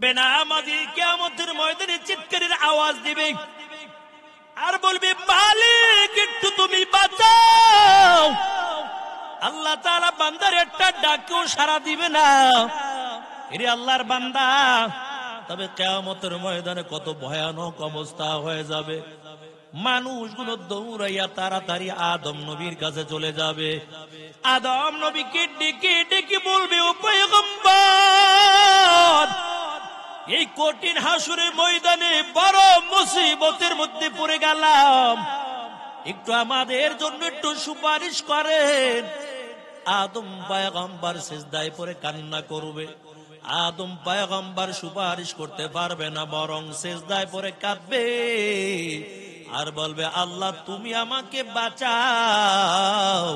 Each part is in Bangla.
বেনামাজি কিয়ামতের ময়দানে চিৎকারের আওয়াজ দিবে আর বলবে, মালিক একটু তুমি বাঁচাও। আল্লাহ তাআলা বান্দার একটা ডাকেও সাড়া দিবে না। এরে আল্লাহর বান্দা, তবে কিয়ামতের ময়দানে কত ভয়ানক অবস্থা হয়ে যাবে। মানুষগুলো দৌড়াইয়া তাড়াতাড়ি আদম নবীর কাছে চলে যাবে। আদম নবীকে ডেকে ডেকে বলবে, ও পয়গম্বর, এই কঠিন হাসরের ময়দানে বড় মুসিবতের মধ্যে পড়ে গেলাম, একটু আমাদের জন্য একটু সুপারিশ করেন। আদম পয়গম্বর সিজদায় পড়ে কান্না করবে। আদম পয়গম্বর সুপারিশ করতে পারবে না, বরং সিজদায় পড়ে কাঁদবে আর বলবে, আল্লাহ তুমি আমাকে বাঁচাও,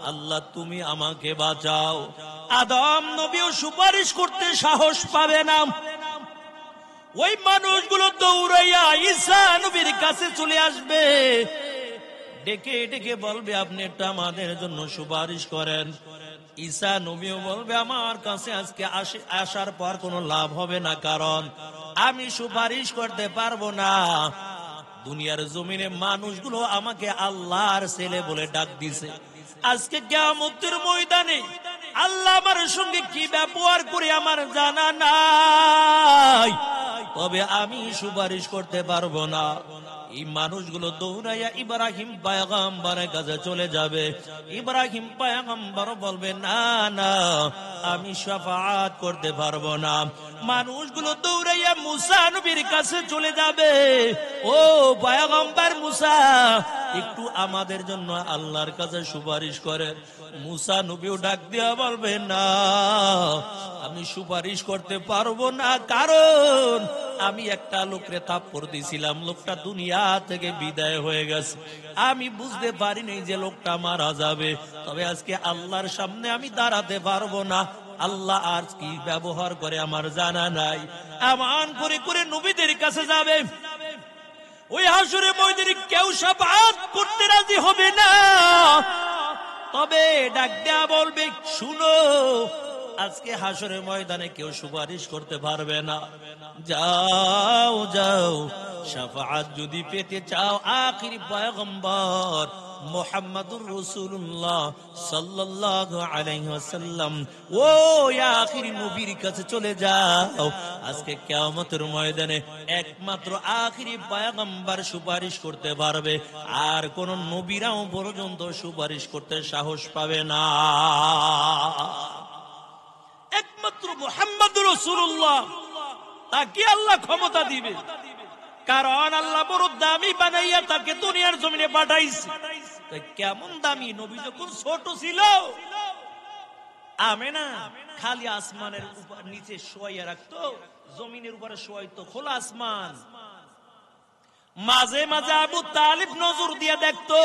আল্লাহ তুমি আমাকে বাঁচাও। আদম নবীও সুপারিশ করতে সাহস পাবে না। ওই মানুষগুলো দৌড়াইয়া ঈসা নবীর কাছে চলে আসবে, ডেকে ডেকে বলবে, আপনি একটা আমাদের জন্য সুপারিশ করেন। ঈসা নবীও বলবে, আমার কাছে আজকে আসার পর কোনো লাভ হবে না, কারণ আমি সুপারিশ করতে পারবো না। দুনিয়ার জমিনে মানুষগুলো আমাকে আল্লাহর ছেলে বলে ডাক দিছে। আজকে কিয়ামতের ময়দানে আল্লাহ আমার সঙ্গে কি ব্যবহার করে আমার জানা নাই, তবে আমি সুপারিশ করতে পারবো না। এই মানুষগুলো দৌড়াইয়া ইব্রাহিম পয়গম্বরের কাছে চলে যাবে। ইব্রাহিম পয়গম্বর বলবে, না না, আমি শাফাআত করতে পারবো না। মানুষগুলো দৌড়াইয়া মুসা নবীর কাছে চলে যাবে। ও পয়গম্বর মুসা, একটু আমাদের জন্য আল্লাহর কাছে সুপারিশ করেন। মুসা নবীও ডাক দিয়া বলবে, না, আমি সুপারিশ করতে পারবো না, কারণ আমি একটা লোকরে থাপ্পড় দিয়েছিলাম, লোকটা দুনিয়া থেকে বিদায় হয়ে গেছে। আমি বুঝতে পারিনি যে লোকটা মারা যাবে, তবে আজকে আল্লাহর সামনে আমি দাঁড়াতে পারবো না। আল্লাহ আর কি ব্যবহার করে আমার জানা নাই। এমন করে করে নবীদের কাছে যাবে। ওই হাসরের ময়দানে কেউ শাফাআত করতে রাজি হবে না, তবে ডাক দেয়া বলবে, শুনো, আজকে হাসরের ময়দানে কেউ সুপারিশ করতে পারবে না। যাও যাও, শাফাআত যদি পেতে চাও আখিরি পয়গম্বর মুহাম্মদুর রাসূলুল্লাহ সাল্লাল্লাহু আলাইহি ওয়াসাল্লাম ও আখিরি নবীর কাছে চলে যাও। আজকে কিয়ামতের ময়দানে একমাত্র আখিরি পয়গম্বর সুপারিশ করতে পারবে, আর কোন নবীরাও পর্যন্ত সুপারিশ করতে সাহস পাবে না। একমাত্র মুহাম্মদুর রাসূলুল্লাহ, তাকে আল্লাহ ক্ষমতা দিবে, কারণ আল্লাহ বড় দামি বানাইয়া তাকে দুনিয়ার জমিনে পাঠাইছে। কেমন দামি! নবী যখন ছোট ছিল, আমেনা খালি আসমানের উপর নিচে শোয়াইয়া রাখতো, জমিনের উপরে শোয়াইতো, খোলা আসমান। মাঝে মাঝে আবু তালিব নজর দিয়ে দেখতো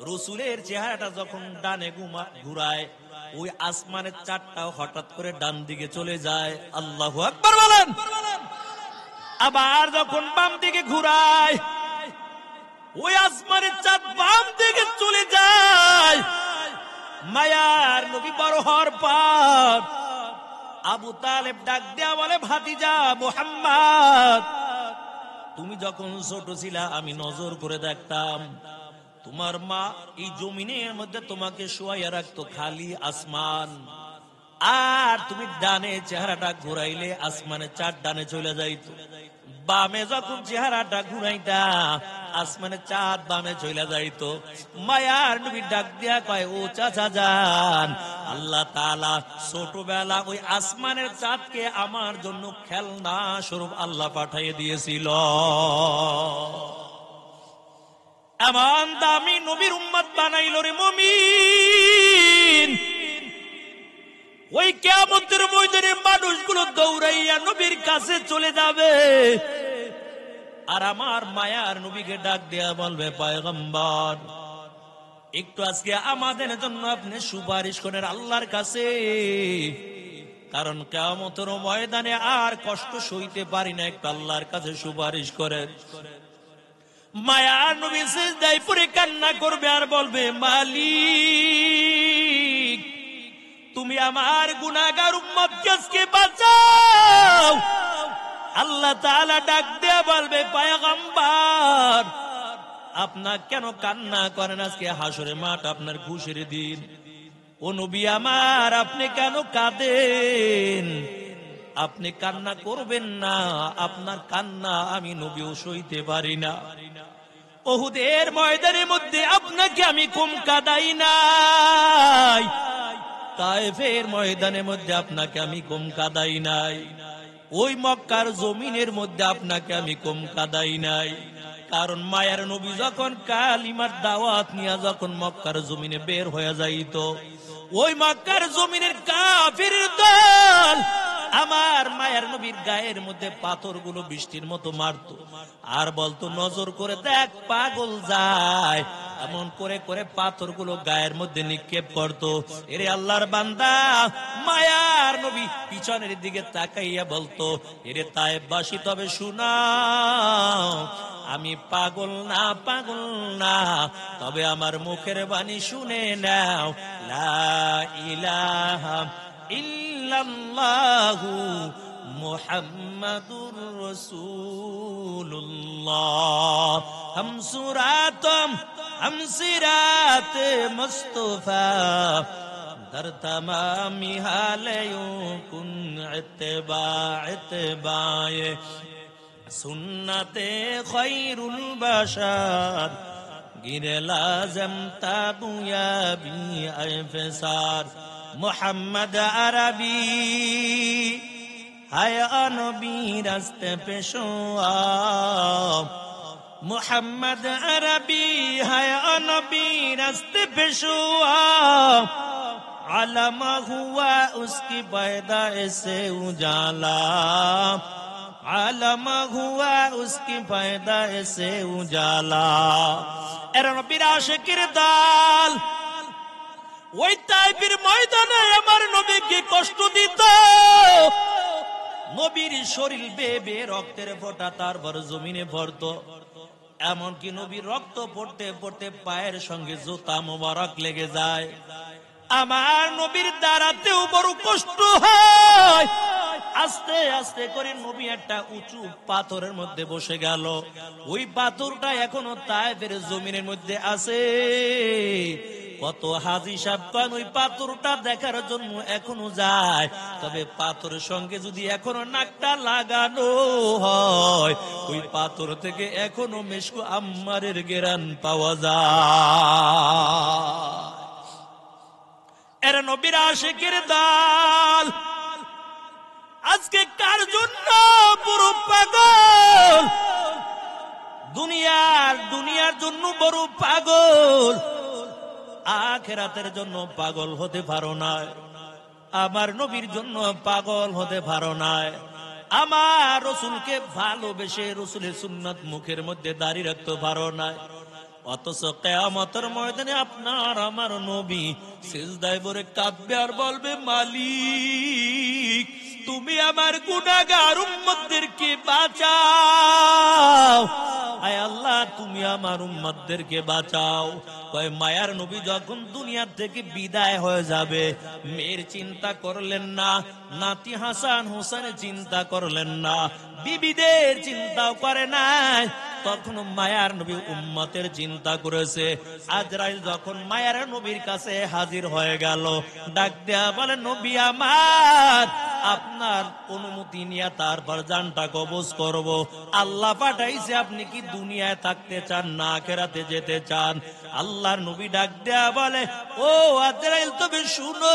রাসূলের চেহারাটা যখন ডানে ঘুরায়, ওই আসমানের চাঁদটাও হঠাৎ করে ডান দিকে চলে যায়। আল্লাহু আকবার বলেন। আবার যখন বাম দিকে ঘুরায়, ওই আসমানের চাঁদ বাম দিকে চলে যায়। মায়ার নবী বড় হওয়ার পর আবু তালেব ডাক দেয়া বলে, ভাতিজা মুহাম্মদ, তুমি যখন ছোট ছিলা আমি নজর করে দেখতাম, তোমার মা এই জমিনের মধ্যে তোমাকে শোয়াইয়া রাখতো, খালি আসমান, আর তুমি ডানে চেহারাটা ঘুরাইলে আসমানের চাঁদ ডানে চলে যাইতো। বামে যখন চেহারাটা ঘুরাইতা, আসমানের চাঁদ বামে চলে যাইতো। মায়ার নবী ডাক দিয়া কয়, ও চাচা যান, আল্লাহ তাআলা ছোটবেলা ওই আসমানের চাঁদকে আমার জন্য খেলনা স্বরূপ আল্লাহ পাঠিয়ে দিয়েছিল। এমন দামি নবীর উম্মত বানাইল রে মুমিন। ওই কিয়ামতের ময়দানে মানুষগুলো দৌড়াইয়া নবীর কাছে চলে যাবে, আর আমার মায়ার নবীকে ডাক দেয়া বলবে, পয়গম্বর, একটু আজকে আমাদের জন্য আপনি সুপারিশ করেন আল্লাহর কাছে, কারণ কিয়ামতের ময়দানে আর কষ্ট সইতে পারি না, একটু আল্লাহর কাছে সুপারিশ করেন। মায়ার নবী সিজদায় পড়ে কান্না করবে আর বলবে, মালিক, তুমি আমার গুনাহগার উম্মতকে আজকে বাঁচাও। আল্লাহ তাআলা ডাক দেয়া বলবে, পয়গম্বর আপনার কেন কান্না করেন? আজকে হাসরের মাঠ আপনার খুশির দিন। ও নবী আমার, আপনি কেন কাঁদেন? আপনি কান্না করবেন না, আপনার কান্না আমি নবীও সইতে পারি না। উহুদের ময়দানের মধ্যে আপনাকে আমি কম কাঁদাই নাই, তায়েফের ময়দানের মধ্যে আপনাকে আমি কম কাঁদাই নাই, ওই মক্কার জমিনের মধ্যে আপনাকে আমি কম কাঁদাই নাই। কারণ মায়ার নবী যখন কালিমার দাওয়াত নিয়ে যখন মক্কার জমিনে বের হয়ে যাইত, ওই মক্কার জমিনের কাফির দল আমার মায়ের নবীর গায়ের মধ্যে পাথরগুলো বৃষ্টির মতো মারতো আর বলতো, নজর করে দেখ পাগল যায়। এমন করে করে পাথরগুলো গায়ের মধ্যে নিক্ষেপ করতো। এরে আল্লাহর বান্দা, মায়ার নবী পিছনের দিকে তাকাইয়া বলতো, এরে তায়েফবাসী তবে শুনাও, আমি পাগল না, পাগল না, তবে আমার মুখের বাণী শুনে নাও। লা ইলাহা ইল্লাল্লাহু মুহাম্মাদুর রাসূলুল্লাহ। হাম সুরাতম হাম সিরাত মুস্তাফা در تمامی حالیوں کن اتباع سنت خیر البشر گیر لازم تابو یا بی افسار محمد عربی ہے نبی راستے پیشوا محمد عربی ہے نبی راستے پیشوا علامہ ہوا اس کی پیدائش سے اجالا علامہ ہوا اس کی پیدائش سے اجالا এরা নবীর আশিকের দল ওই তাইফের ময়দানে আমার নবীকে কষ্ট দিত নবীর শরীর বেয়ে বেয়ে রক্তের ফোঁটা তারপর জমিনে পড়তো এমনকি নবীর রক্ত পড়তে পড়তে পায়ের সঙ্গে জুতা মোবারক লেগে যায় আমার নবীর দাঁড়াতেও বড় কষ্ট হয় আস্তে আস্তে করে নবী একটা উঁচু পাথরের মধ্যে বসে গেল ওই পাথরটা এখনো তায়েফের জমিনের মধ্যে আছে কত হাজী সাহেব ওই পাথরটা দেখার জন্য এখনো যায় তবে পাথরের সঙ্গে যদি এখনো নাকটা লাগানো হয় ওই পাথর থেকে এখনো মেশকু আম্মারের ঘেরান পাওয়া যায় এরা নবীর আশিকের দল আজকে কার জন্য পুরো পাগল দুনিয়ার জন্য বড় পাগল আখিরাতের জন্য পাগল হতে পারো না আমার নবীর জন্য পাগল হতে পারো না আমার রাসূলকে ভালোবেসে রাসূলের সুন্নাত মুখের মধ্যে দাঁড়িয়ে রাখতে পারো না অথচ কিয়ামতের ময়দানে আপনার আমার নবী সিজদায় পড়ে কাঁদবে আর বলবে মালিক তুমি আমার গুনাহগার উম্মতদেরকে বাঁচাও আয় আল্লাহ তুমি আমার উম্মতদেরকে বাঁচাও কয় মায়ার নবী যখন দুনিয়া থেকে বিদায় হয়ে যাবে মেয়ের চিন্তা করলেন না নাতি হাসান হোসেনের চিন্তা করলেন না বিবিদের চিন্তাও করে নাই তখন মায়ার নবী উম্মতের চিন্তা করেছে আজরাইল যখন মায়ার নবীর কাছে হাজির হয়ে গেল ডাক দেয়া বলে নবী আমার আপনার অনুমতি নিয়ে তারপর জানটা কবজ করব আল্লাহ পাঠাইছে আপনি কি দুনিয়ায় থাকতে চান না আখিরাতে যেতে চান আল্লাহর নবী ডাক দেয়া বলে ও আজরাইল তবে শুনো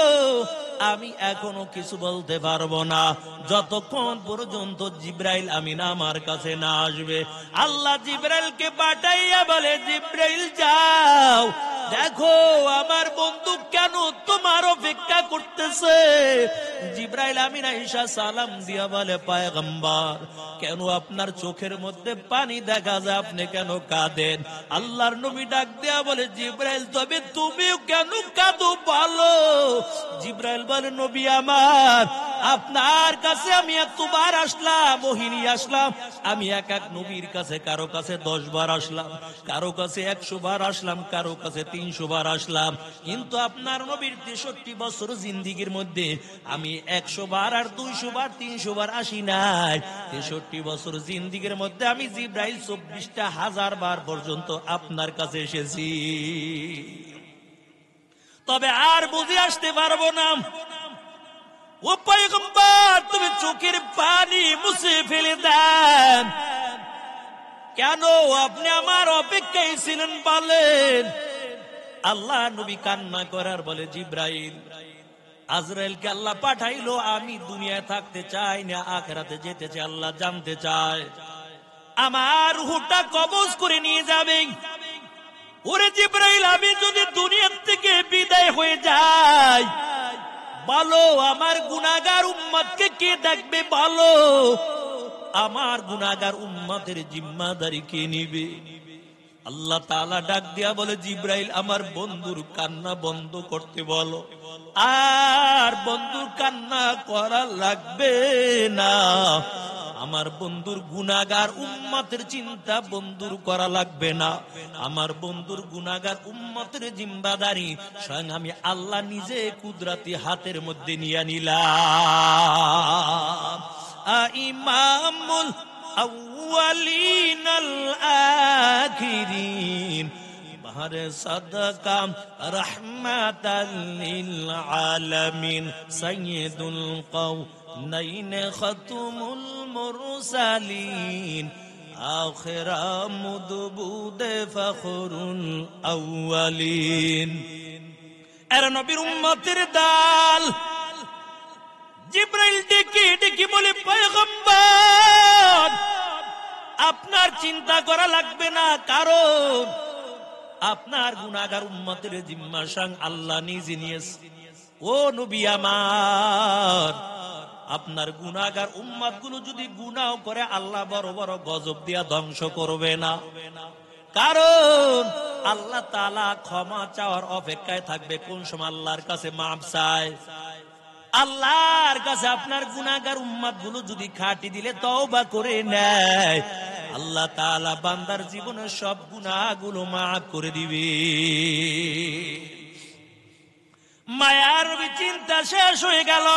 আমি এখনো কিছু বলতে পারবো না যতক্ষণ পর্যন্ত জিবরাইল আমিন আমার কাছে না আসবে আল্লাহ জিবরাইলকে পাঠাইয়া বলে জিবরাইল যাও দেখো আমার বন্ধু কেন তোমার অপেক্ষা করতেছে জিবরাইল আমিন আয়েশা সালাম দিয়া বলে পয়গম্বর কেন আপনার চোখের মধ্যে পানি দেখা যায় আপনি কেন কাঁদেন আল্লাহর নবী ডাক দেয়া বলে জিবরাইল তবে তুমিও কেন কাঁদো বলো জিবরাইল বলে নবী আমার আপনার কাছে আমি এতবার আসলাম, মোহিনী আসলাম, আমি এক এক নবীর কাছে কারো কাছে 10 বার আসলাম, কারো কাছে 100 বার আসলাম, কারো কাছে 300 বার আসলাম, কিন্তু আপনার নবীর 63 বছর জিন্দিগির মধ্যে আমি 100 বার আর 200 বার 300 বার আসি নাই। 63 বছর জিন্দিগির মধ্যে আমি জিব্রাইল 24টা হাজার বার পর্যন্ত আপনার কাছে এসেছি, তবে আর বুঝে আসতে পারবো না। ও পয়গম্বর, তুমি চোখের পানি মুছে ফেলে দেন, কেন আপনি আমার অপেক্ষায় ছিলেন বলেন? আল্লাহ নবী কান্না করার বলে, জিব্রাইল, আজরাইলকে আল্লাহ পাঠাইলো, আমি দুনিয়ায় থাকতে চাই না, আখিরাতে যেতে চাই, আল্লাহ জানতে চায় আমার রূহটা কবজ করে নিয়ে যাবে। ওরে জিব্রাইল, আমি যদি দুনিয়ার থেকে বিদায় হয়ে যাই, বলো আমার গুনাহগার উম্মতকে কে দেখবে? বলো আমার গুনাহগার উম্মতের জিম্মাদারি কে নিবে? আল্লাহ তাআলা ডাক দিয়া বলে, জিব্রাইল, আমার বন্ধুর কান্না বন্ধ করতে বলো, আর বন্ধুর কান্না করা লাগবে না। আমার বন্ধুর গুনাহগার উম্মতের চিন্তা বন্ধুর করা লাগবে না। আমার বন্ধুর গুনাহগার উম্মতের জিম্মাদারি স্বয়ং আমি আল্লাহ নিজে কুদরতি হাতের মধ্যে নিয়ে নিলাম। ইমামুল আউয়ালিন আল আখিরিন, বাহরে সাদাকা রাহমাতাল লিল আলামিন, সাইয়্যিদুল কাউনাইন খাতুমুল মুরসালিন, আখিরা মুদবুদে ফখরুল আউয়ালিন। এরা নবীর উম্মতের দল। জিব্রাইল ডেকে ডেকে বলে, পয়গম্বর, আপনার চিন্তা করা লাগবে না, কারণ আপনার গুনাহগার উম্মতের জিম্মা স্বয়ং আল্লাহ নিজে নিয়েছে। ও নবী আমার, আপনার গুনাহগার উম্মত গুলো যদি গুনাহ করে, আল্লাহ বড় বড় গজব দিয়া ধ্বংস করবে না, কারণ আল্লাহ তাআলা ক্ষমা চাওয়ার অপেক্ষায় থাকবে। কোন সময়? আল্লাহর কাছে মাফ চায়। আল্লাহর কাছে আপনার গুনাহগার উম্মত গুলো যদি খাটি দিলে, তওবা করে নেয়, আল্লাহ তাআলা বান্দার জীবনের সব গুনাহগুলো মাফ করে দিবে। মায়ার চিন্তা শেষ হয়ে গেল।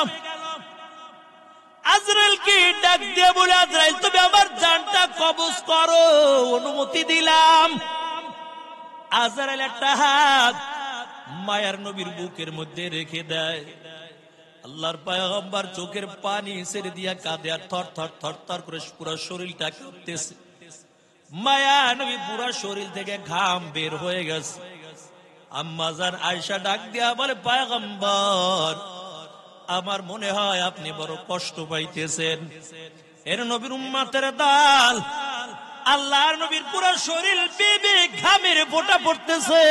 আজরাইলকে ডাক দিয়ে বলে, আজরাইল, তুমি আমার জানটা কবজ করো, অনুমতি দিলাম। আজরাইল একটা হাত মায়ার নবীর বুকের মধ্যে রেখে দেয়। আল্লাহর পয়গম্বর চোখের পানি ছেড়ে দিয়া কাঁদে, আর থর থর থর থর করে পুরো শরীরটা কাঁপতেছে। মায়া নবী পুরো শরীর থেকে ঘাম বের হয়ে গেছে। আম্মা জান আয়েশা ডাক দিয়া বলে, পয়গম্বর, আমার মনে হয় আপনি বড় কষ্ট পাইতেছেন। এর নবীর উম্মতের দল, আল্লাহর নবীর পুরো শরীর বেবে ঘামের ফোঁটা পড়তেছে।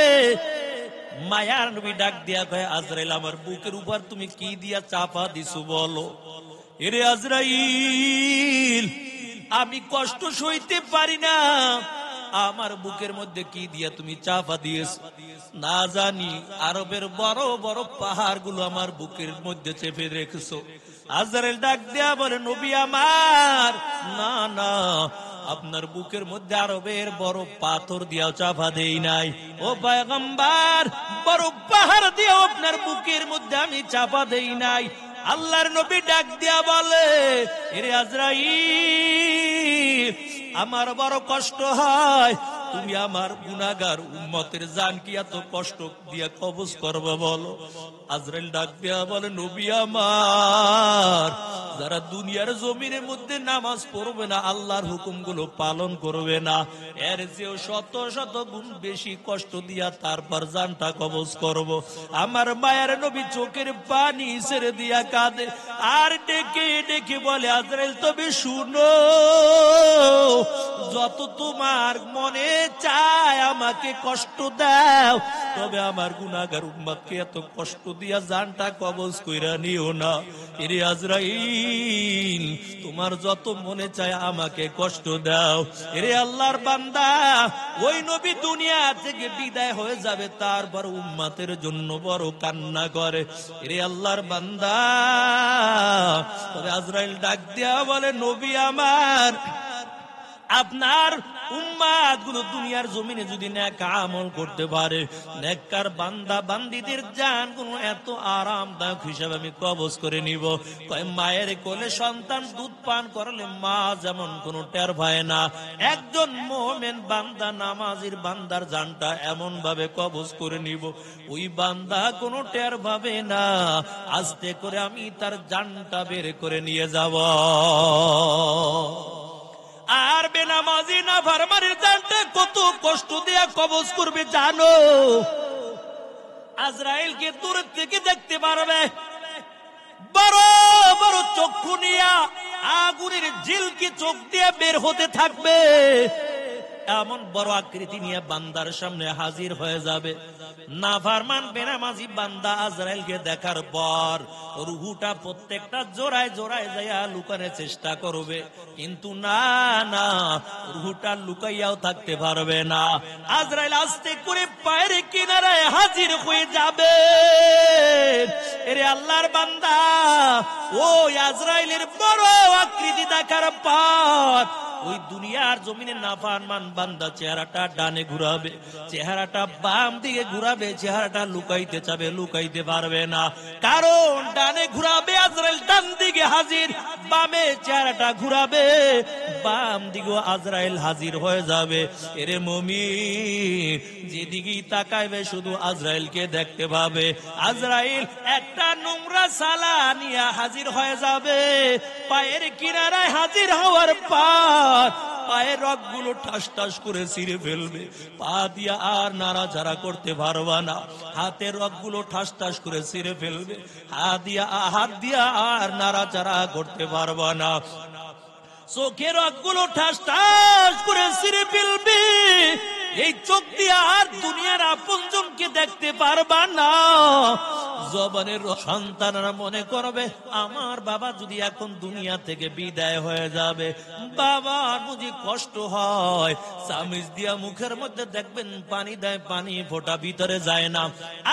মায়ার নবী ডাক দিয়া কয়, আজরাইল, আমার বুকের উপর তুমি কি দিয়া চাপা দিছো বলো? এরে আজরাইল, আমি কষ্ট সইতে পারি না, আমার বুকের মধ্যে কি দিয়া তুমি চাপা দিয়েছো? না জানি আরবের বড় বড় পাহাড় গুলো আমার বুকের মধ্যে চেপে রেখেছো। আজরাইল ডাক দেয়া বলে, নবী আমার, না না, আপনার বুকের মধ্যে আরবের বড় পাথর দিয়াও চাপা দেই নাই। ও পয়গম্বর, বড় পাহাড় দিয়েও আপনার বুকের মধ্যে আমি চাপা দেই নাই। আল্লাহর নবী ডাক দিয়া বলে, এরে আজরাইল, আমার বড় কষ্ট হয়, তুমি আমার গুনাহগার উম্মতের জান কি এত কষ্ট দিয়া কবজ করবে বলো? আজরাইল ডাক দিয়া বলে, নবী আমার, যারা দুনিয়ার জমিনের মধ্যে নামাজ পড়বে না, আল্লাহর হুকুমগুলো পালন করবে না, এর চেয়েও শত শত গুণ বেশি কষ্ট দিয়া তারপর জানটা কবজ করব। আমার মায়ের নবী চোখের পানি ছেড়ে দিয়া কাঁদে, আর ডেকে ডেকে বলে, আজরাইল, তবে শুনো, যত তোমার মনে চায় আমাকে কষ্ট দাও, তবে আমার গুনাহগার উম্মতকে এত কষ্ট দিয়া জানটা কবজ কইরা নিও না। এরে আজরাইল, তোমার তোমার যত মনে চায় আমাকে কষ্ট দাও। এরে আল্লাহর বান্দা, ওই নবী দুনিয়া থেকে বিদায় হয়ে যাবে, তারপর উম্মতের জন্য বড় কান্না করে। এরে আল্লাহর বান্দা, তবে আজরাইল ডাক দিয়া বলে, নবী আমার, আপনার উম্মাত গুলো দুনিয়ার জমিনে যদি নেক আমল করতে পারে, নেককার বান্দা বান্দীদের জান গুলো এত আরামদায়ক হিসাবে আমি কবজ করে নিব। কয় মায়ের কোলে সন্তান দুধ পান করলে মা যেমন কোনো টের পায় না, একজন মুমিন বান্দা নামাজির বান্দার জানটা এমন ভাবে কবজ করে নিব, ওই বান্দা কোনো টের পাবে না। আস্তে করে আমি তার জানটা বের করে নিয়ে যাব। আর বেনামাজি না ফারমানের জানটা কত কষ্ট দিয়া কবজ করবে জানো? আজরাইলকে দূর থেকে দেখতে পারবে, বড় বড় চক্ষু নিয়া আগুনের ঝিলকি চোখ দিয়ে বের হতে থাকবে, এমন বড় আকৃতি নিয়ে বান্দার সামনে হাজির হয়ে যাবে। নাফরমান বেনামাজি বান্দা আজরাইলকে দেখার পর রূহটা প্রত্যেকটা জোড়ায় জোড়ায় যাইয়া লুকানোর চেষ্টা করবে, কিন্তু না না, রূহটা লুকাইয়াও থাকতে পারবে না। আজরাইল আস্তে করে পায়ের কিনারায় হাজির হয়ে যাবে। এরে আল্লাহর বান্দা, ওই আজরাইলের বড় আকৃতি দেখার পর ওই দুনিয়ার জমিনে নাফরমান বান্দা চেহারাটা ডানে ঘুরাবে, চেহারাটা বাম দিকে ঘুরাবে, চেহারাটা লুকাইতে চাবে, লুকাইতে পারবে না, কারণ ডানে ঘুরাবে আজরাইল ডান দিকে হাজির, বামে চেহারাটা ঘুরাবে বাম দিকে আজরাইল হাজির হয়ে যাবে। এরে মুমিন, যেদিকেই তাকাইবে শুধু আজরাইলকে দেখতে পাবে। আজরাইল একটা নোংরা সালা নিয়ে হাজির হয়ে যাবে, পায়ের কিনারায় হাজির হওয়ার পর পায়ের রগগুলো ঠাস ঠাস করে ছিঁড়ে ফেলবে, পা দিয়া আর নাড়াচাড়া করতে পারবা না, হাতের রগগুলো ঠাস ঠাস করে ছিঁড়ে ফেলবে, হাত দিয়া আর নাড়াচাড়া করতে পারবা না, চোখের রগগুলো ঠাস ঠাস করে ছিঁড়ে ফেলবে, এই চোখ দিয়ে আর দুনিয়ার আপনজনকে দেখতে পারবা না। জবানের সন্তানরা মনে করবে, আমার বাবা যদি এখন দুনিয়া থেকে বিদায় হয়ে যাবে, বাবা বুঝি কষ্ট হয়, চামিচ দিয়া মুখের মধ্যে দেখবেন পানি দেয়, পানি ফোঁটা ভিতরে যায় না,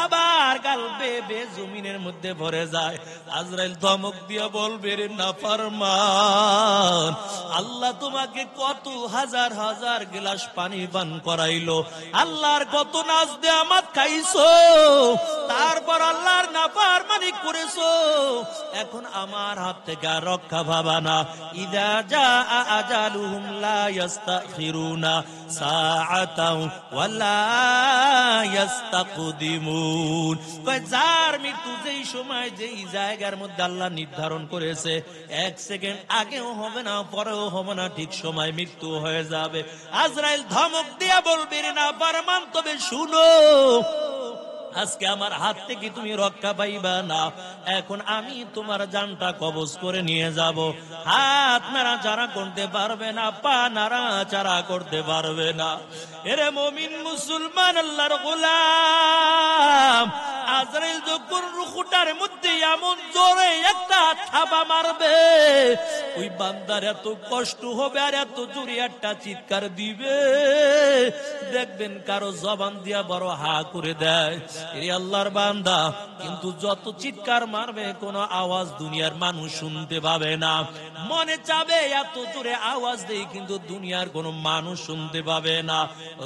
আবার গাল বেয়ে জমিনের মধ্যে ভরে যায়। আজরাইল ধমক দিয়া বলবে, রে নাফরমান, আল্লাহ তোমাকে কত হাজার হাজার গ্লাস পানি পান করাইলো, আল্লাহর কত নাচ দিয়ে আমার খাইছো, তারপর আল্লাহর নাফরমানি করেছো, এখন আমার হাত থেকে আর রক্ষা পাবা না। ইযা জাআ আজালুহুম লা ইস্তাখিরুনা সাআতাও ওয়া লা ইস্তাকদিমুন। যার মৃত্যু যেই সময় যেই জায়গার মধ্যে আল্লাহ নির্ধারণ করেছে, এক সেকেন্ড আগেও হবে না, পরেও হবে না, ঠিক সময় মৃত্যু হয়ে যাবে। আজরাইল ধমক দিয়া বলবে, রে নাফরমান, তবে শুনো, আজকে আমার হাত থেকে তুমি রক্ষা পাইবা না, এখন আমি তোমার জানটা কবজ করে নিয়ে যাব। হাত নাড়াচাড়া করতে পারবে না, পা নাড়াচাড়া করতে পারবে না। এরে মুমিন মুসলমান আল্লাহর গোলাম, আজরাইল যখন রুহুটার মধ্যে এমন জোরে একটা থাবা মারবে, ওই বান্দার এত কষ্ট হবে আর এত জোরে একটা চিৎকার দিবে, দেখবেন কারো জবান দিয়া বড় হা করে দেয়। এরে আল্লাহর বান্দা, কিন্তু যত চিৎকার মারবে কোনো আওয়াজ দুনিয়ার মানুষ শুনতে পাবে না, মনে চাবে এত জোরে আওয়াজ দেই, কিন্তু দুনিয়ার কোনো মানুষ শুনতে পাবে না।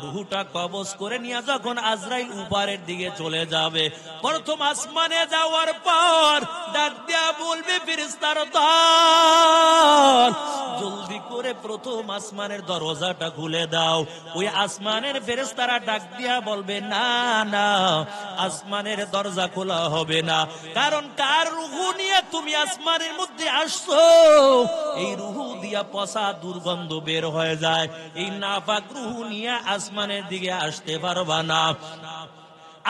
রুহুটা কবজ করে নিয়ে যখন আজরাইল উপরের দিকে চলে যাবে, প্রথম আসমানে যাওয়ার পর ডাক দিয়া বলবে, ফেরেশতার দল, জলদি করে প্রথম আসমানের দরজাটা খুলে দাও। ওই আসমানের ফেরেশতারা ডাক দিয়া বলবে, না না, আসমানের দরজা খোলা হবে না, কারণ কার রুহু নিয়ে তুমি আসমানের মধ্যে আসছো, এই রুহু দিয়া পচা দুর্গন্ধ বের হয়ে যায়, এই নাপাক রুহু নিয়ে আসমানের দিকে আসতে পারবা না।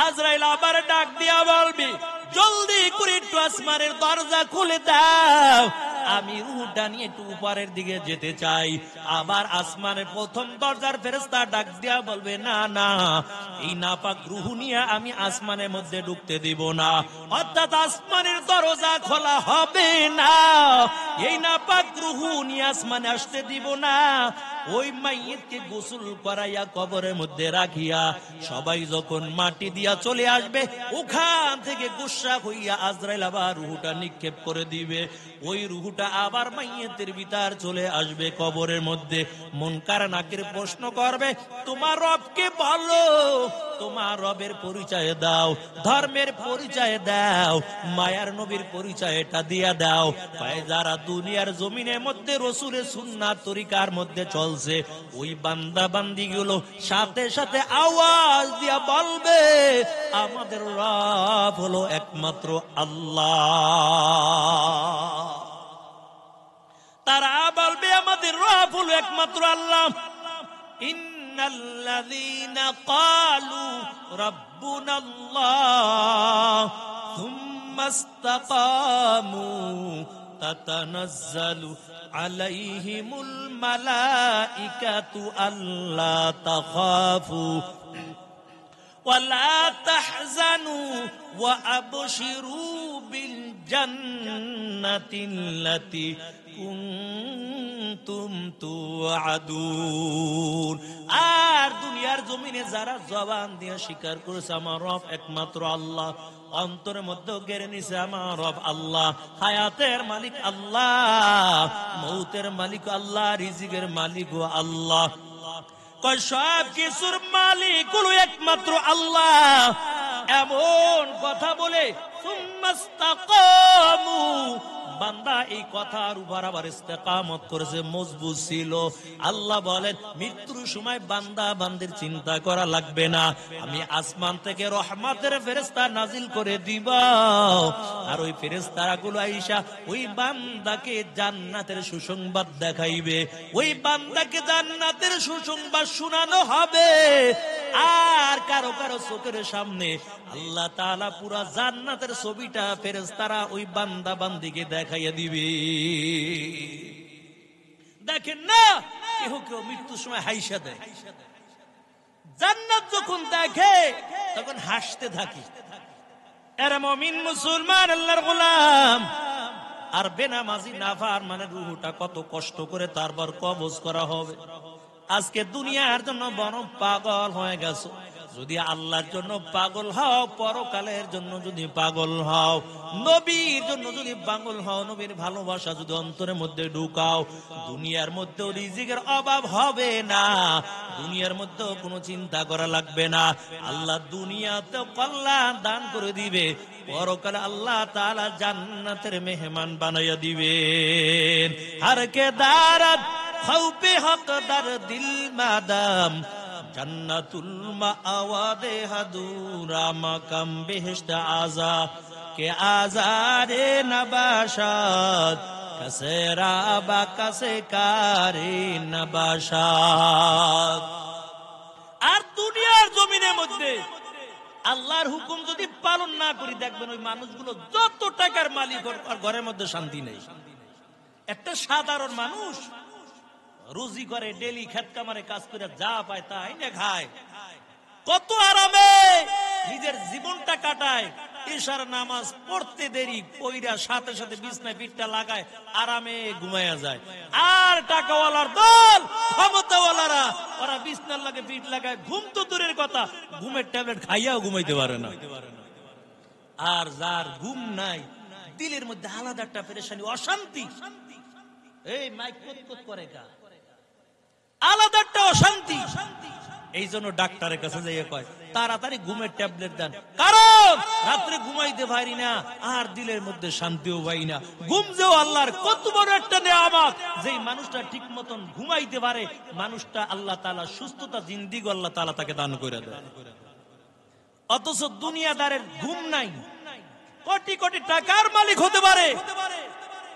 আজরাইল আবার ডাক দিয়া বলবি, জলদি করে একটু আসমানের দরজা খুলে দাও। আমি রুহটা নিয়ে একটু উপরের দিকে যেতে চাই। আবার আসমানের প্রথম দরজার ফেরেশতা ডাক দিয়া বলবে, না না, এই নাপাক রুহ নিয়ে আমি আসমানের মধ্যে ঢুকতে দিব না। অর্থাৎ আসমানের দরজা খোলা হবে না, এই নাপাক রুহ নিয়ে আসমানে আসতে দিব না। ওই মাইয়িতকে গোসল করাইয়া কবরের মধ্যে রাখিয়া সবাই যখন মাটি দিয়া চলে আসবে, ওখান থেকে গুসা হইয়া আজরাইল আবার রুহটা নিক্ষেপ করে দিবে। ওই রুহটা আবার মাইয়িতের ভিতর চলে আসবে কবরের মধ্যে। মুনকার নাকির প্রশ্ন করবে, তোমার রবকে বলো, তোমার রবের পরিচয় দাও, ধর্মের পরিচয় দাও, মায়ার নবীর পরিচয়টা দিয়া দাও। যারা দুনিয়ার জমিনের মধ্যে রসুলের সুন্নাত তরিকার মধ্যে চলছে, ওই বান্দা বান্দি গুলো সাথে সাথে আওয়াজ দিয়া বলবে, আমাদের রব হলো একমাত্র আল্লাহ। তারা বলবে, আমাদের রব হলো একমাত্র আল্লাহ। ইন্নাল্লাযীনা ক্বালু রাব্বুনাল্লাহ থুম্মা ইসতাকামু তাতানাজ্জালু আলাইহিমুল মালাইকাতু আল্লা তাখাফু ওয়ালা তাহজানু ওয়া আবশিরু বিল জান্নাতিল্লাতী কুনতুম তুআদুন। আর দুনিয়ার জমিনে যারা জবান দিয়ে স্বীকার করেছে আমার রব একমাত্র আল্লাহ, অন্তরের মধ্যে গেড়ে নিছে আমার রব আল্লাহ, হায়াতের মালিক আল্লাহ, মৌতের মালিক আল্লাহ, রিজিকের মালিক আল্লাহ, সব কিছুর মালিক হলো একমাত্র আল্লাহ, এমন কথা বলে সুম্মাস্তাকামু, বান্দা এই কথার উপর আবার ইস্তেকামত করেছে, মজবুত ছিল। আল্লাহ বলেন, মৃত্যুর সময় বান্দা বান্দির চিন্তা করা লাগবে না, আমি আসমান থেকে রহমতের ফেরেশতা নাজিল করে দিব। আর ওই ফেরেশতারা গুলো আইসা ওই বান্দাকে জান্নাতের সুসংবাদ দেখাইবে, ওই বান্দাকে জান্নাতের সুসংবাদ শোনানো হবে। আর কারো কারো চোখের সামনে আল্লাহ তাআলা পুরা জান্নাতের ছবিটা ফেরেশতারা ওই বান্দা বান্দিকে দেখাইয়া দিবে। দেখেন না, কেউ কেউ মৃত্যুর সময় হাইসা দেয়, জান্নাত যখন দেখে তখন হাসতে থাকে। এরা মুমিন মুসলমান আল্লাহর গোলাম। আর বেনামাজি নাফরমানের রূহটা কত কষ্ট করে তারপর কবজ করা হবে। আজকে দুনিয়ার জন্য বড় পাগল হয়ে গেছো। যদি আল্লাহর জন্য পাগল হও, পরকালের জন্য যদি পাগল হও, নবীর জন্য যদি পাগল হও, নবীর ভালোবাসা যদি অন্তরের মধ্যে ঢুকাও, দুনিয়ার মধ্যেও রিজিকের অভাব হবে না, দুনিয়ার মধ্যেও কোনো চিন্তা করা লাগবে না। আল্লাহ দুনিয়াতেও কল্যাণ দান করে দিবে, পরকালে আল্লাহ তাআলা জান্নাতের মেহমান বানাইয়া দিবেন। হর কে দারাত খাউফে হকদার দিল মাদাম জান্নাতুল মাওয়াদে হাদুরা মাকাম বেহেশত আযা কে আজারে নবাশাত কাসেরা বা কাসে কারে নবাশাত। আর দুনিয়ার জমিনের মধ্যে আল্লাহর হুকুম যদি পালন না করি, দেখবেন ওই মানুষগুলো যত টাকার মালিক আর ঘরের মধ্যে শান্তি নেই। একটা সাধারণ মানুষ রুজি করে, ডেলি খেত কামারে কাজ করে যা পায় তা এনে খায়, কত আরামে নিজের জীবনটা কাটায়। ইশার নামাজ পড়তে দেরি কইরা সাথে সাথে বিছনায় পিঠটা লাগায় আরামে ঘুমায়া যায়। আর টাকাওয়ালার দল, ক্ষমতাওয়ালারা, ওরা বিছনার লাগে পিঠ লাগায়, ঘুম তো দূরের কথা, ঘুমের ট্যাবলেট খাইয়াও ঘুমাইতে পারে না। আর যার ঘুম নাই, দিলের মধ্যে আলাদা একটা পেরেশানি, অশান্তি। এই মাইক কত করে কা আলাদা একটা অশান্তি। এই জন্য ডাক্তারের কাছে যাইয়ে কয় তাড়াতাড়ি ঘুমের ট্যাবলেট দেন, কারণ রাত্রে ঘুমাইতে পারি না আর দিলের মধ্যে শান্তিও পাই না। ঘুম যে আল্লাহর কত বড় একটা নেয়ামত, যেই মানুষটা ঠিক মতন ঘুমাইতে পারে, মানুষটা আল্লাহ তাআলা সুস্থতা জিন্দিগি আল্লাহ তাআলা তাকে দান করে দেয়। অথচ দুনিয়াদারের ঘুম নাই, কোটি কোটি টাকার মালিক হতে পারে,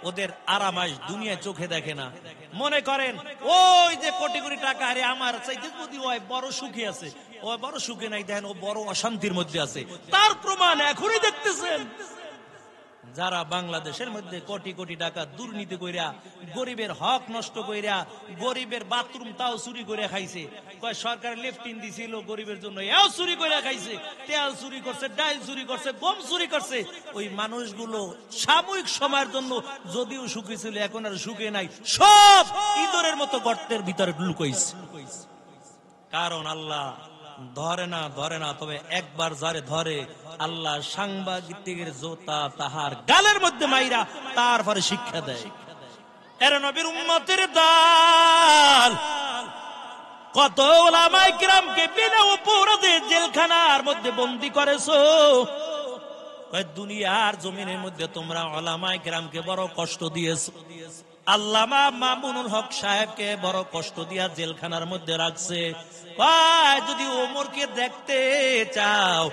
ওদের আরামাইশ দুনিয়া চোখে দেখে না। মনে করেন ওই যে কোটি কোটি টাকা, আরে আমার চাইতে যদি ওই বড় সুখী আছে, ও বড় সুখে নাই, দেখেন ও বড় অশান্তির মধ্যে আছে। তার প্রমাণ এখনই দেখতেছেন। যারা বাংলাদেশের মধ্যে কোটি কোটি টাকা দুর্নীতি কইরা গরিবের হক নষ্ট কইরা গরিবের বাথরুম তাও চুরি করে খাইছে, কয় সরকার লেফটিন দিছিল গরিবের জন্য, এও চুরি করে খাইছে, তেল চুরি করছে, ডাল চুরি করছে, গম চুরি করছে, ওই মানুষগুলো সাময়িক সময়ের জন্য যদিও সুখী ছিল এখন আর সুখে নাই, সব ইঁদুরের মতো গর্তের ভিতরে লুকাইছে। কারণ আল্লাহ ধরে না, তবে একবার যারে ধরে আল্লাহ সাংবাদিকের জোতা তাহার গালের মধ্যে মাইরা তারপরে শিক্ষা দেয়। এর নবীর উম্মতের দল কত উলামায়ে কিরামকে বিনা অপরাধে জেলখানার মধ্যে বন্দী করেছো। দুনিয়ার জমিনের মধ্যে তোমরা উলামায়ে কিরামকে বড় কষ্ট দিয়েছো। আল্লামা মামুনুল হক সাহেবকে বড় কষ্ট দিয়া জেলখানার মধ্যে রাখছে। যদি ওমরকে দেখতে চাও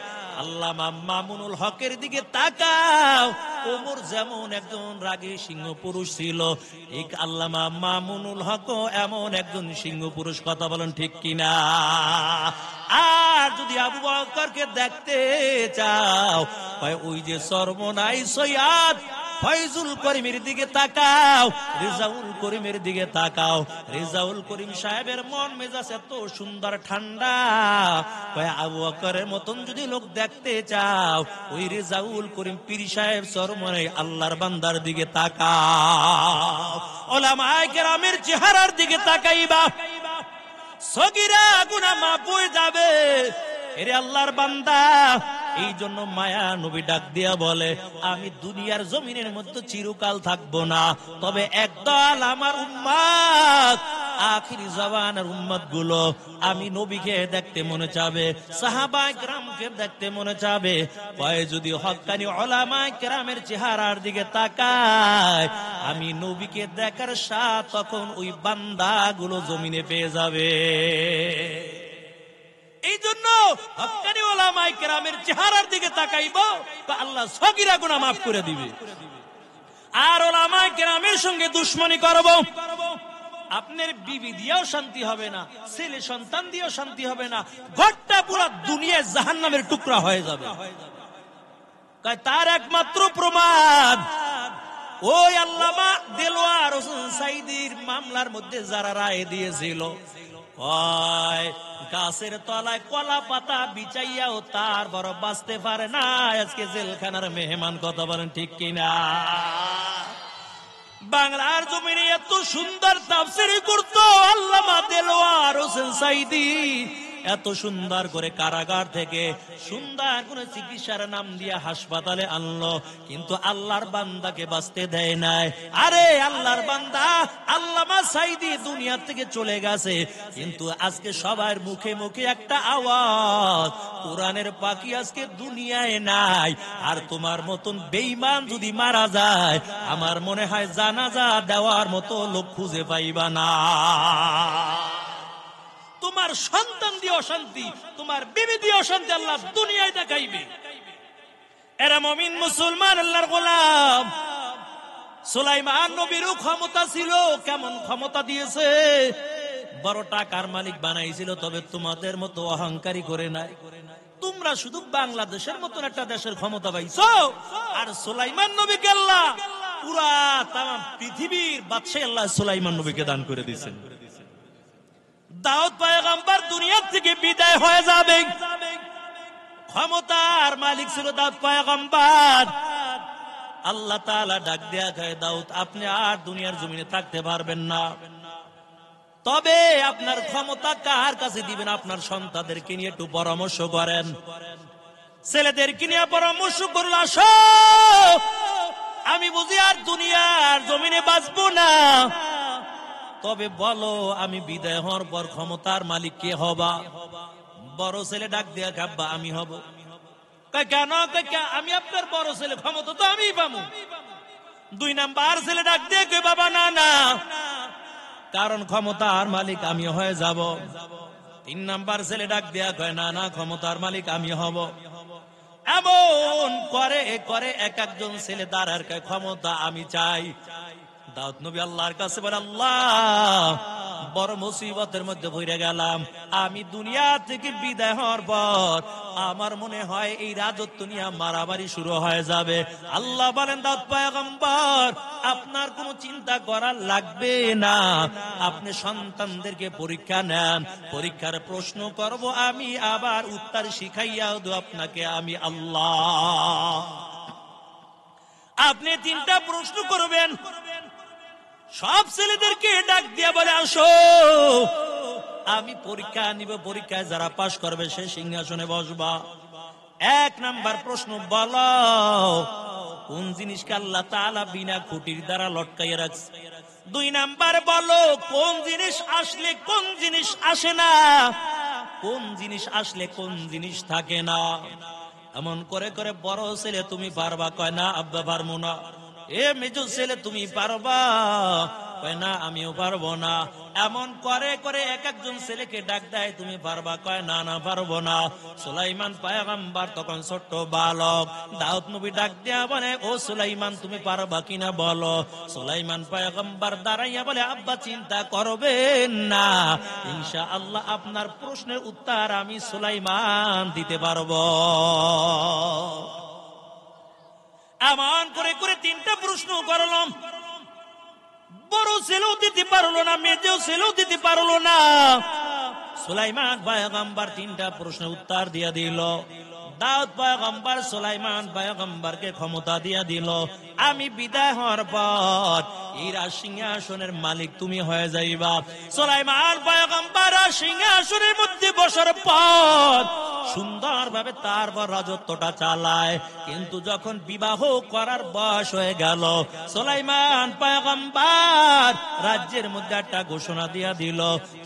আল্লামা মামুনুল হকের দিকে তাকাও, ওমর যেমন একজন রাগী সিংহ পুরুষ ছিল, ঠিক আল্লামা মামুনুল হক এমন একজন সিংহ পুরুষ। কথা বলেন ঠিক কিনা? আর যদি আবু বকরকে দেখতে চাও, ওই যে সর্বনাই সৈয়দ ফয়জুল করিমের দিকে তাকাও, রেজাউল করিমের দিকে তাকাও। রেজাউল করিম সাহেবের মন মেজাজ এত সুন্দর ঠান্ডা, আবু বকরের মতন যদি লোক দেখতে চাও, ওই রেজাউল করিম পীর সাহেব সরমনে আল্লাহর বান্দার দিকে তাকাও। উলামায়ে কেরামের চেহারার দিকে তাকাইবা, সগীরা গুনাহ মাফ হয়ে যাবে। এরে আল্লাহর বান্দা, এই জন্য মায়া নবী ডাক দিয়া বলে, আমি দুনিয়ার জমিনের মধ্যে চিরকাল থাকবো না, তবে একদল আমার উম্মত, আখিরি জামানার উম্মত গুলো, আমি নবীকে দেখতে মনে চাবে, সাহাবায়ে কেরামকে দেখতে মনে চাবে। কয় যদি হক্কানি উলামায়ে কেরামের চেহারার দিকে তাকায়, আমি নবীকে দেখার স্বাদ তখন ওই বান্দাগুলো জমিনে পেয়ে যাবে। এই জন্য হক্কানি উলামায়ে কেরামের চেহারার দিকে তাকাইবো, আল্লাহ সগীরা গুনাহ মাফ করে দিবে। আর উলামায়ে কেরামের সঙ্গে দুশমনি করব, আপনার বিবি দিয়েও শান্তি হবে না, ছেলে সন্তান দিয়েও শান্তি হবে না, ঘরটা পুরো দুনিয়া জাহান্নামের টুকরা হয়ে যাবে। তার একমাত্র প্রমাণ ওই আল্লামা দেলোয়ার হোসেন সাইদির মামলার মধ্যে যারা রায় দিয়েছিল, গাছের তলায় কলা পাতা বিছাইয়াও তার বড় বাঁচতে পারে না আজকে জেলখানার মেহমান। কথা বলেন ঠিক কিনা? বাংলার জমিনে এত সুন্দর তাফসীর করতো আল্লামা দেলোয়ার হোসেন সাইদি, এত সুন্দর করে কারাগার থেকে সুন্দর করে চিকিৎসার নাম দিয়ে হাসপাতালে আনলো, কিন্তু আল্লাহর বান্দাকে বাঁচতে দেয় নাই। আরে আল্লাহর বান্দা আল্লামা সাইদি দুনিয়া থেকে চলে গেছে, কিন্তু আজকে সবার মুখে মুখে একটা আওয়াজ, কোরআনের পাখি আজকে দুনিয়ায় নাই। আর তোমার মতন বেঈমান যদি মারা যায়, আমার মনে হয় জানাজা দেওয়ার মতো লোক খুঁজে পাইবা না। তোমার সন্তান দিয়ে অশান্তি, তোমার বিবি দিয়ে অশান্তি আল্লাহ দুনিয়ায় দেখাইবে। এরা মুমিন মুসলমান আল্লাহর গোলাম। সুলাইমান নবীরও ক্ষমতা ছিল, কেমন ক্ষমতা দিয়েছে, বড় টাকার মালিক বানাইছিল, তবে তোমাদের মতো অহংকারী করে নাই। তোমরা শুধু বাংলাদেশের মতন একটা দেশের ক্ষমতা পাইছো, আর সুলাইমান নবীকে আল্লাহ পুরা তামাম পৃথিবীর বাদশাহ আল্লাহ সুলাইমান নবীকে দান করে দিয়েছেন। দাউদ পয়গম্বর দুনিয়া থেকে বিদায় হয়ে যাবে, ক্ষমতার মালিক ছিল দাউদ পয়গম্বর। আল্লাহ তাআলা ডাক দেয়া কয়, দাউদ আপনি আর দুনিয়ার জমিনে থাকতে পারবেন না, তবে আপনার ক্ষমতা কার কাছে দিবেন? আপনার সন্তানদেরকে নিয়ে একটু পরামর্শ করেন। ছেলেদেরকে নিয়ে পরামর্শ করল, আসো আমি বুঝি আর দুনিয়ার জমিনে বাঁচবো না, তবে বলো আমি বিদায় হওয়ার পর ক্ষমতার মালিক কে হবা? বড় ছেলে ডাক দেয়া, আব্বা আমি হব। কেন? আমি আপনার বড় ছেলে, ক্ষমতা তো আমিই পাবো। দুই নাম্বার ছেলে ডাক দিয়ে কে, বাবা না না, কারণ ক্ষমতার মালিক আমি হয়ে যাব। তিন নাম্বার ছেলে ডাক দেয়া কয়, না না ক্ষমতার মালিক আমি হব। এমন করে করে এক একজন ছেলে দাঁড়ার কয়, ক্ষমতা আমি চাই। দাউদ নবী আল্লাহর কাছে বলে, আল্লাহ বড় মুসিবতের মধ্যে পড়ে গেলাম। আমি দুনিয়া থেকে বিদায় হওয়ার পর আমার মনে হয় এই রাজত্ব নিয়ে মারামারি শুরু হয়ে যাবে। আল্লাহ বলেন, দাউদ পয়গম্বর, আপনার কোনো চিন্তা করা লাগবে না। আপনি সন্তানদেরকে পরীক্ষা নেন, পরীক্ষার প্রশ্ন করব আমি, আবার উত্তর শিখাইয়া দেব আপনাকে আমি আল্লাহ। আপনি 3টা প্রশ্ন করবেন, সব ছেলেদেরকে ডাক দিয়া বলে, আসো আমি পরীক্ষা নিব, পরীক্ষায় যারা পাশ করবে সে সিংহাসনে বসবা। 1 নাম্বার প্রশ্ন, বলো কোন জিনিসকে আল্লাহ তাআলা বিনা খুঁটির দ্বারা লটকাইয়া রাখছে। 2 নাম্বার, বলো কোন জিনিস আসলে কোন জিনিস আসে না, কোন জিনিস আসলে কোন জিনিস থাকে না। এমন করে করে বড় ছেলে তুমি পারবা, কয় না আব্বা পারবো না। এ মেজো ছেলে তুমি পারবা, কয় না আমিও পারবো না। এমন করে করে এক একজন ছেলেকে ডাক দেয়, তুমি পারবা, কয় না না পারবো না। সুলাইমান পয়গম্বর তখন ছোট্ট বালক, দাউদ নবী ডাক দেয়া বলে, ও সুলাইমান তুমি পারবা কিনা বলো। সুলাইমান পয়গম্বর দাঁড়াইয়া বলে, আব্বা চিন্তা করবেন না, ইনশাআল্লাহ আপনার প্রশ্নের উত্তর আমি সুলাইমান দিতে পারবো। এমন করে করে 3টা প্রশ্ন করলাম, বড় ছেলেও দিতে পারলো না, মেয়েও ছেলেও দিতে পারলো না। সুলাইমান পয়গম্বর 3টা প্রশ্নের উত্তর দিয়া দিল। দাউদ পয়গম্বর সুলাইমান পয়গম্বরকে ক্ষমতা দিয়া দিল, আমি বিদায় হওয়ার পর এই সিংহাসনের মালিক তুমি হয়ে যাইবা। সুলাইমান পয়গম্বর সিংহাসনের মধ্যে বসার পর সুন্দরভাবে তারপর রাজত্বটা চালায়। কিন্তু যখন বিবাহ করার বয়স হয়ে গেল, সুলাইমান পয়গম্বর রাজ্যের মধ্যে একটা ঘোষণা দিয়া দিল,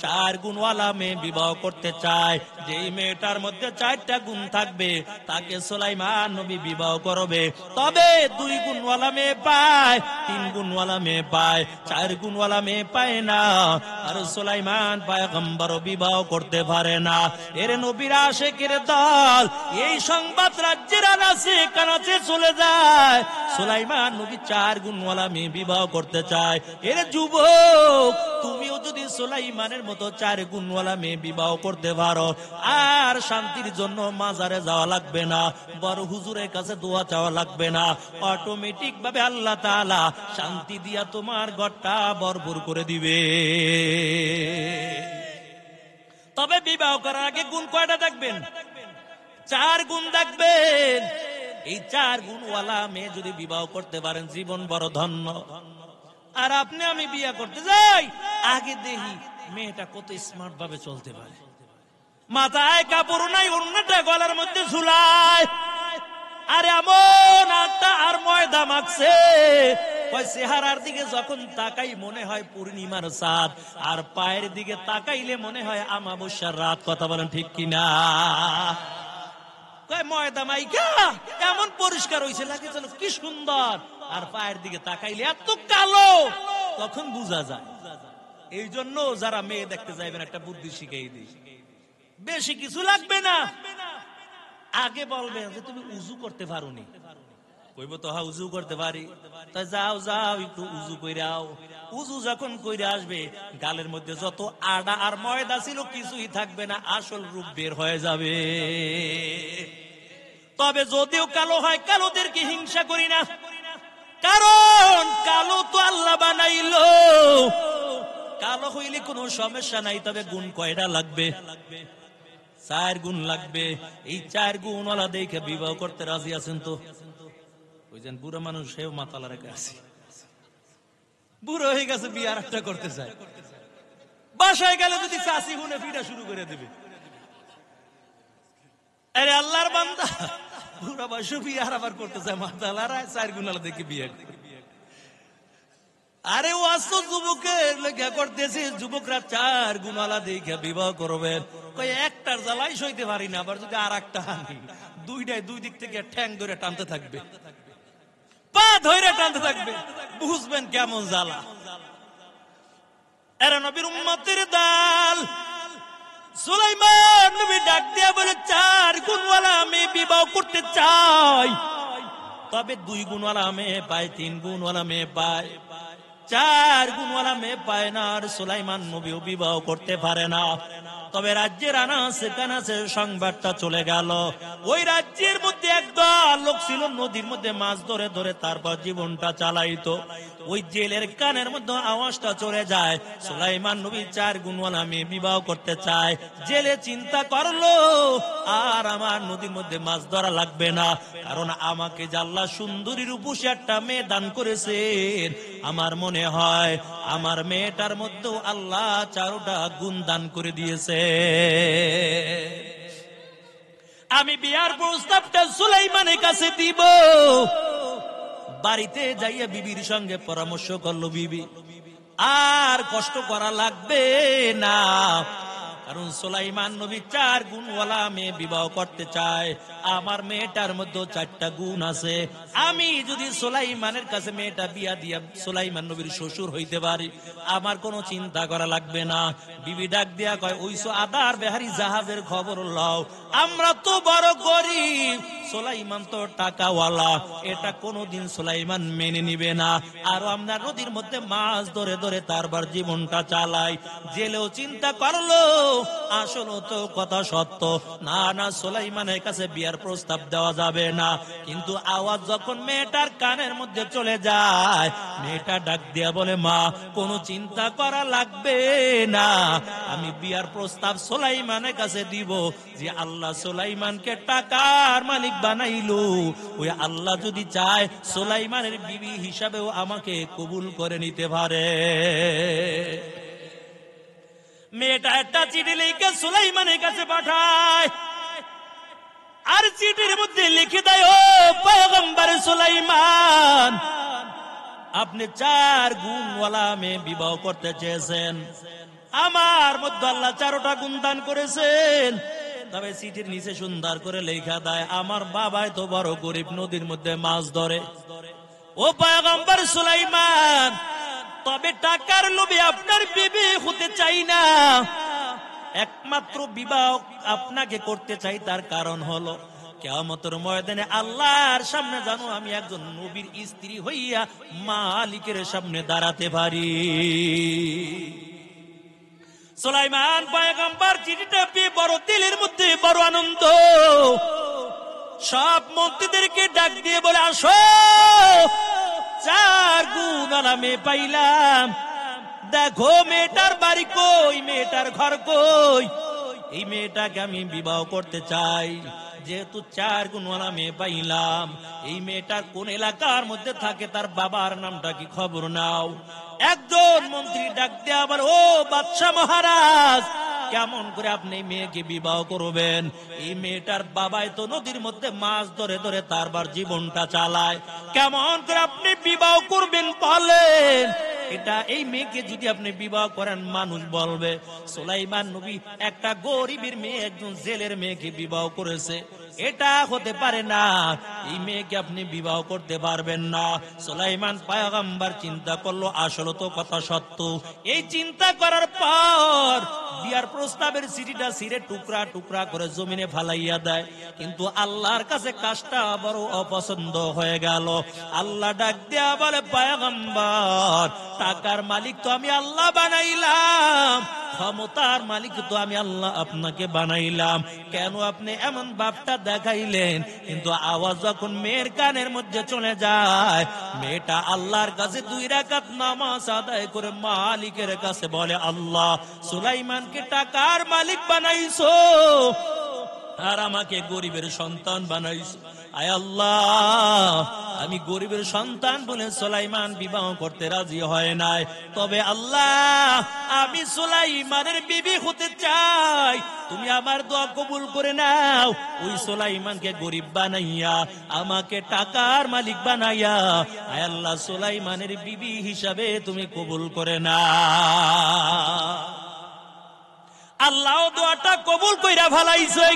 4 গুণওয়ালা মেয়ে বিবাহ করতে চায়। যেই মেয়েটার মধ্যে 4টা গুণ থাকবে তাকে সুলাইমান নবী বিবাহ করবে। তবে 2 গুণওয়ালা মেয়ে পায়, 3 গুণওয়ালা মেয়ে পায়, 4 গুণওয়ালা মেয়ে পায় না। আর সুলাইমান পয়গম্বর বিবাহ করতে পারে না। এর নবীর আশিকের দল এই সংবাদ রাজ্যের আনাচে কানাচে চলে যায়, সুলাইমান নবী 4 গুণওয়ালা মেয়ে বিবাহ করতে চায়। এর যুবক, তুমিও যদি সুলাইমানের মতো 4 গুণওয়ালা মেয়ে বিবাহ করতে পারো, আর শান্তির জন্য মাজারে যাওয়া লাগবে না, বড় হুজুরের কাছে দোয়া চাওয়া লাগবে না, অটোমেটিক ভাবে আল্লাহ তাআলা শান্তি দিয়া তোমার ঘরটা ভরপুর করে দিবে। তবে বিবাহ করার আগে গুণ কয়টা দেখবেন? 4 গুণ দেখবেন। এই 4 গুণওয়ালা মেয়ে যদি বিবাহ করতে পারেন, জীবন বড় ধন্য। আর আপনি আমি বিয়ে করতে যাই, আগে দেখি মেয়েটা কত স্মার্ট ভাবে চলতে পারে। মাথায় কাপড় নাই, অন্যটা গলার মধ্যে ঝুলায়, আর এমন আটা আর ময়দা মাখছে, চেহারার দিকে যখন তাকাই মনে হয় পূর্ণিমার চাঁদ, আর পায়ের দিকে তাকাইলে মনে হয় আমাবস্যার রাত। কথা বলেন ঠিক কিনা? ময়দা মাইকা এমন পরিষ্কার হয়েছে, লাগে যেন কি সুন্দর, আর পায়ের দিকে তাকাইলে এত কালো, তখন বোঝা যায়। এই জন্য যারা মেয়ে দেখতে যাইবেন একটা বুদ্ধি শিখাই দিই, বেশি কিছু লাগবে না। আগে বলবে যে তুমি উজু করতে পারোনি, কইব তো হ্যাঁ উজু করতে পারি, তাই যাও যাও একটু উজু কইরাও। উজু যখন কইরা আসবে, গালের মধ্যে যত আডা আর ময়দা ছিল কিছুই থাকবে না, আসল রূপ বের হয়ে যাবে। তবে যদিও কালো হয়, কালোদেরকে হিংসা করি না, কারণ কালো তো আল্লাহ বানাইলো। কালো হইলে কোনো সমস্যা নাই, তবে গুণ কয়টা লাগবে? 4 গুণ লাগবে। এই 4 গুণওয়ালা দেখে বিবাহ করতে রাজি আছেন তো? ওই যে বুড়ো মানুষ, সেও মাতালা রেখে আছে, বুড়ো হয়ে গেছে, বিয়ে আর একটা করতে চায়। বাসায় গেলে যদি চাষি গুনে পিঠা শুরু করে দেবে। আরে আল্লাহর বান্দা, বুড়া বয়সে বিয়ে আর আবার করতে চায়, মাতালারা 4 গুণওয়ালা দেখে বিয়ে। আরে ও আসতো যুবকের লেখা করতেছে, যুবকরা 4 গুণওয়ালা দেখে বিবাহ করবেন। কই একটার জ্বালাই সইতে পারি না, আবার যদি আর একটা আনি, 2টাই 2 দিক থেকে ঠ্যাং ধরে টানতে থাকবে, পা ধরে টানতে থাকবে, বুঝবেন কেমন জ্বালা। এরা নবীর উম্মতের দল। সুলাইমান নবী ডাক দিয়া বলে, 4 গুণওয়ালা আমি বিবাহ করতে চাই, তবে 2 গুণওয়ালা মেয়ে পায়, 3 গুণওয়ালা মেয়ে পায়। চার গুণওয়ালা মেয়ে পায় না, আর সুলাইমান নবীও বিবাহ করতে পারে না। তবে রাজ্যের আনাচে কানাচে সংবাদটা চলে গেল। ওই রাজ্যের মধ্যে একদল লোক ছিল নদীর মধ্যে মাছ ধরে ধরে তারপর জীবনটা চালাইতো। ওই জেলের কানের মধ্যে আওয়াজটা চলে যায়, সুলাইমান নবী চার গুণওয়ালা মেয়ে বিবাহ করতে চায়। জেলে চিন্তা করলো, আর আমার নদীর মধ্যে মাছ ধরা লাগবে না, কারণ আমাকে যে আল্লাহ সুন্দরী রূপসী একটা মেয়ে দান করেছেন, আমার মনে হয় আমার মেয়েটার মধ্যেও আল্লাহ চারোটা গুণ দান করে দিয়েছে। আমি বিয়ার প্রস্তাবটা সুলাইমানের কাছে দিব। বাড়িতে যাইয়া বিবির সঙ্গে পরামর্শ করলো। বিবি, আর কষ্ট করা লাগবে না, কারণ সুলাইমান নবী চার গুণওয়ালা মেয়ে বিবাহ করতে চায়। আমার মেয়েটার মধ্যে চারটা গুণ আছে। আমি যদি সুলাইমানের কাছে মেয়েটা বিয়া দিয়া সুলাইমান নবীর শ্বশুর হইতে পারি, আমার কোনো চিন্তা করা লাগবে না। বিবি ডাক দিয়া কয়, ওইসো আদার বেহারি জাহাজের খবর লও, আমরা তো বড় গরিব, সুলাইমান তো টাকাওয়ালা, এটা কোনোদিন সুলাইমান মেনে নিবে না। আর আমরা নদীর মধ্যে মাছ ধরে ধরে তারপর জীবনটা চালাই। জেলেও চিন্তা করলো, আসলে তো কথা সত্য, না না সুলাইমানের কাছে বিয়ার প্রস্তাব দেওয়া যাবে না। কিন্তু আওয়াজ যখন মেয়েটার কানের মধ্যে চলে যায়, মেয়েটা ডাক দিয়া বলে, মা, কোনো চিন্তা করা লাগবে না, আমি বিয়ার প্রস্তাব সুলাইমানের কাছে দিব। যে আল্লাহ সুলাইমানকে টাকার মালিক বানাইলো, ওই আল্লাহ যদি চায় সুলাইমানের বিবি হিসাবেও আমাকে কবুল করে নিতে পারে। মেয়েটা একটা চিঠি লিখে সুলাইমানের কাছে পাঠায়, আর চিঠির মধ্যে লিখে দেয়, ও পয়গম্বর সুলাইমান, আপনি চার গুণওয়ালা মেয়ে বিবাহ করতে চেয়েছেন, আমার মধ্যে আল্লাহ চারোটা গুণ দান করেছেন। তবে চিঠির নিচে সুন্দর করে লেখা দেয়, আমার বাবাই তো বড় গরিব, নদীর মধ্যে মাছ ধরে। ও পয়গম্বর সুলাইমান, তবে টাকার লোভে আপনার বিবি হতে চাই না, একমাত্র বিবাহ আপনাকে করতে চাই, তার কারণ হলো কিয়ামতের ময়দানে আল্লাহর সামনে জানো আমি একজন নবীর স্ত্রী হইয়া মালিকের সামনে দাঁড়াতে পারি। সুলাইমান পয়গম্বর চিঠিটা পেয়ে বড় দিলের মধ্যে বড় আনন্দ, সব মন্ত্রীদেরকে ডাক দিয়ে বলে, আসো, চার গুণওয়ালা মেয়ে পাইলাম, দেখো মেয়েটার বাড়ি কই, মেয়েটার ঘর কই, এই মেয়েটাকে আমি বিবাহ করতে চাই। যেহেতু চার গুণওয়ালা মেয়ে পাইলাম, এই মেয়েটার কোন এলাকার মধ্যে থাকে, তার বাবার নামটা কি খবর নাও। একজন মন্ত্রী ডাক দেয়া আবার, ও বাদশাহ মহারাজ, কেমন করে আপনি মেয়েকে বিবাহ করবেন? এই মেয়েটার বাবাই তো নদীর মধ্যে মাছ ধরে ধরে তারবার জীবনটা চালায়, কেমন করে আপনি বিবাহ করবেন বলেন? এটা এই মেয়েকে যদি আপনি বিবাহ করেন, মানুষ বলবে সুলাইমান নবী একটা গরিবের মেয়ে একজন জেলের মেয়েকে বিবাহ করেছে, এটা হতে পারে না, এই মেয়েকে আপনি বিবাহ করতে পারবেন না। সুলাইমান পয়গম্বর চিন্তা করলো, আসলে তো কথা সত্য। এই চিন্তা করার পর বিয়ার প্রস্তাবের চিঠিটা ছিঁড়ে টুকরা টুকরা করে জমিনে ফালাইয়া দেয়। কিন্তু আল্লাহর কাছে কাজটা বড় অপছন্দ হয়ে গেল। আল্লাহ ডাক দেয়া বলে, পয়গম্বর, টাকার মালিক তো আমি আল্লাহ বানাইলাম, ক্ষমতার মালিক তো আমি আল্লাহ আপনাকে বানাইলাম, কেন আপনি এমন ভাবটা দেখাইলেন? কিন্তু আওয়াজ যখন মেয়ের কানের মধ্যে চলে যায়, মেয়েটা আল্লাহর কাছে 2 রাকাত নামাজ আদায় করে মালিকের কাছে বলে, আল্লাহ, সুলাইমানকে টাকার মালিক বানাইছো আর আমাকে গরিবের সন্তান বানাইছো। আয় আল্লাহ, আমি গরিবের সন্তান বলে সুলাইমান বিবাহ করতে রাজি হয় নাই, তবে আল্লাহ, আমি সুলাইমানের বিবি হতে চাই, তুমি আমার দোয়া কবুল করে নাও। ওই সুলাইমানকে গরিব বানাইয়া আমাকে টাকার মালিক বানাইয়া আয় আল্লাহ সুলাইমানের বিবি হিসাবে তুমি কবুল করে নাও। আল্লাহ দোয়াটা কবুল কইরা ফেলাইছে।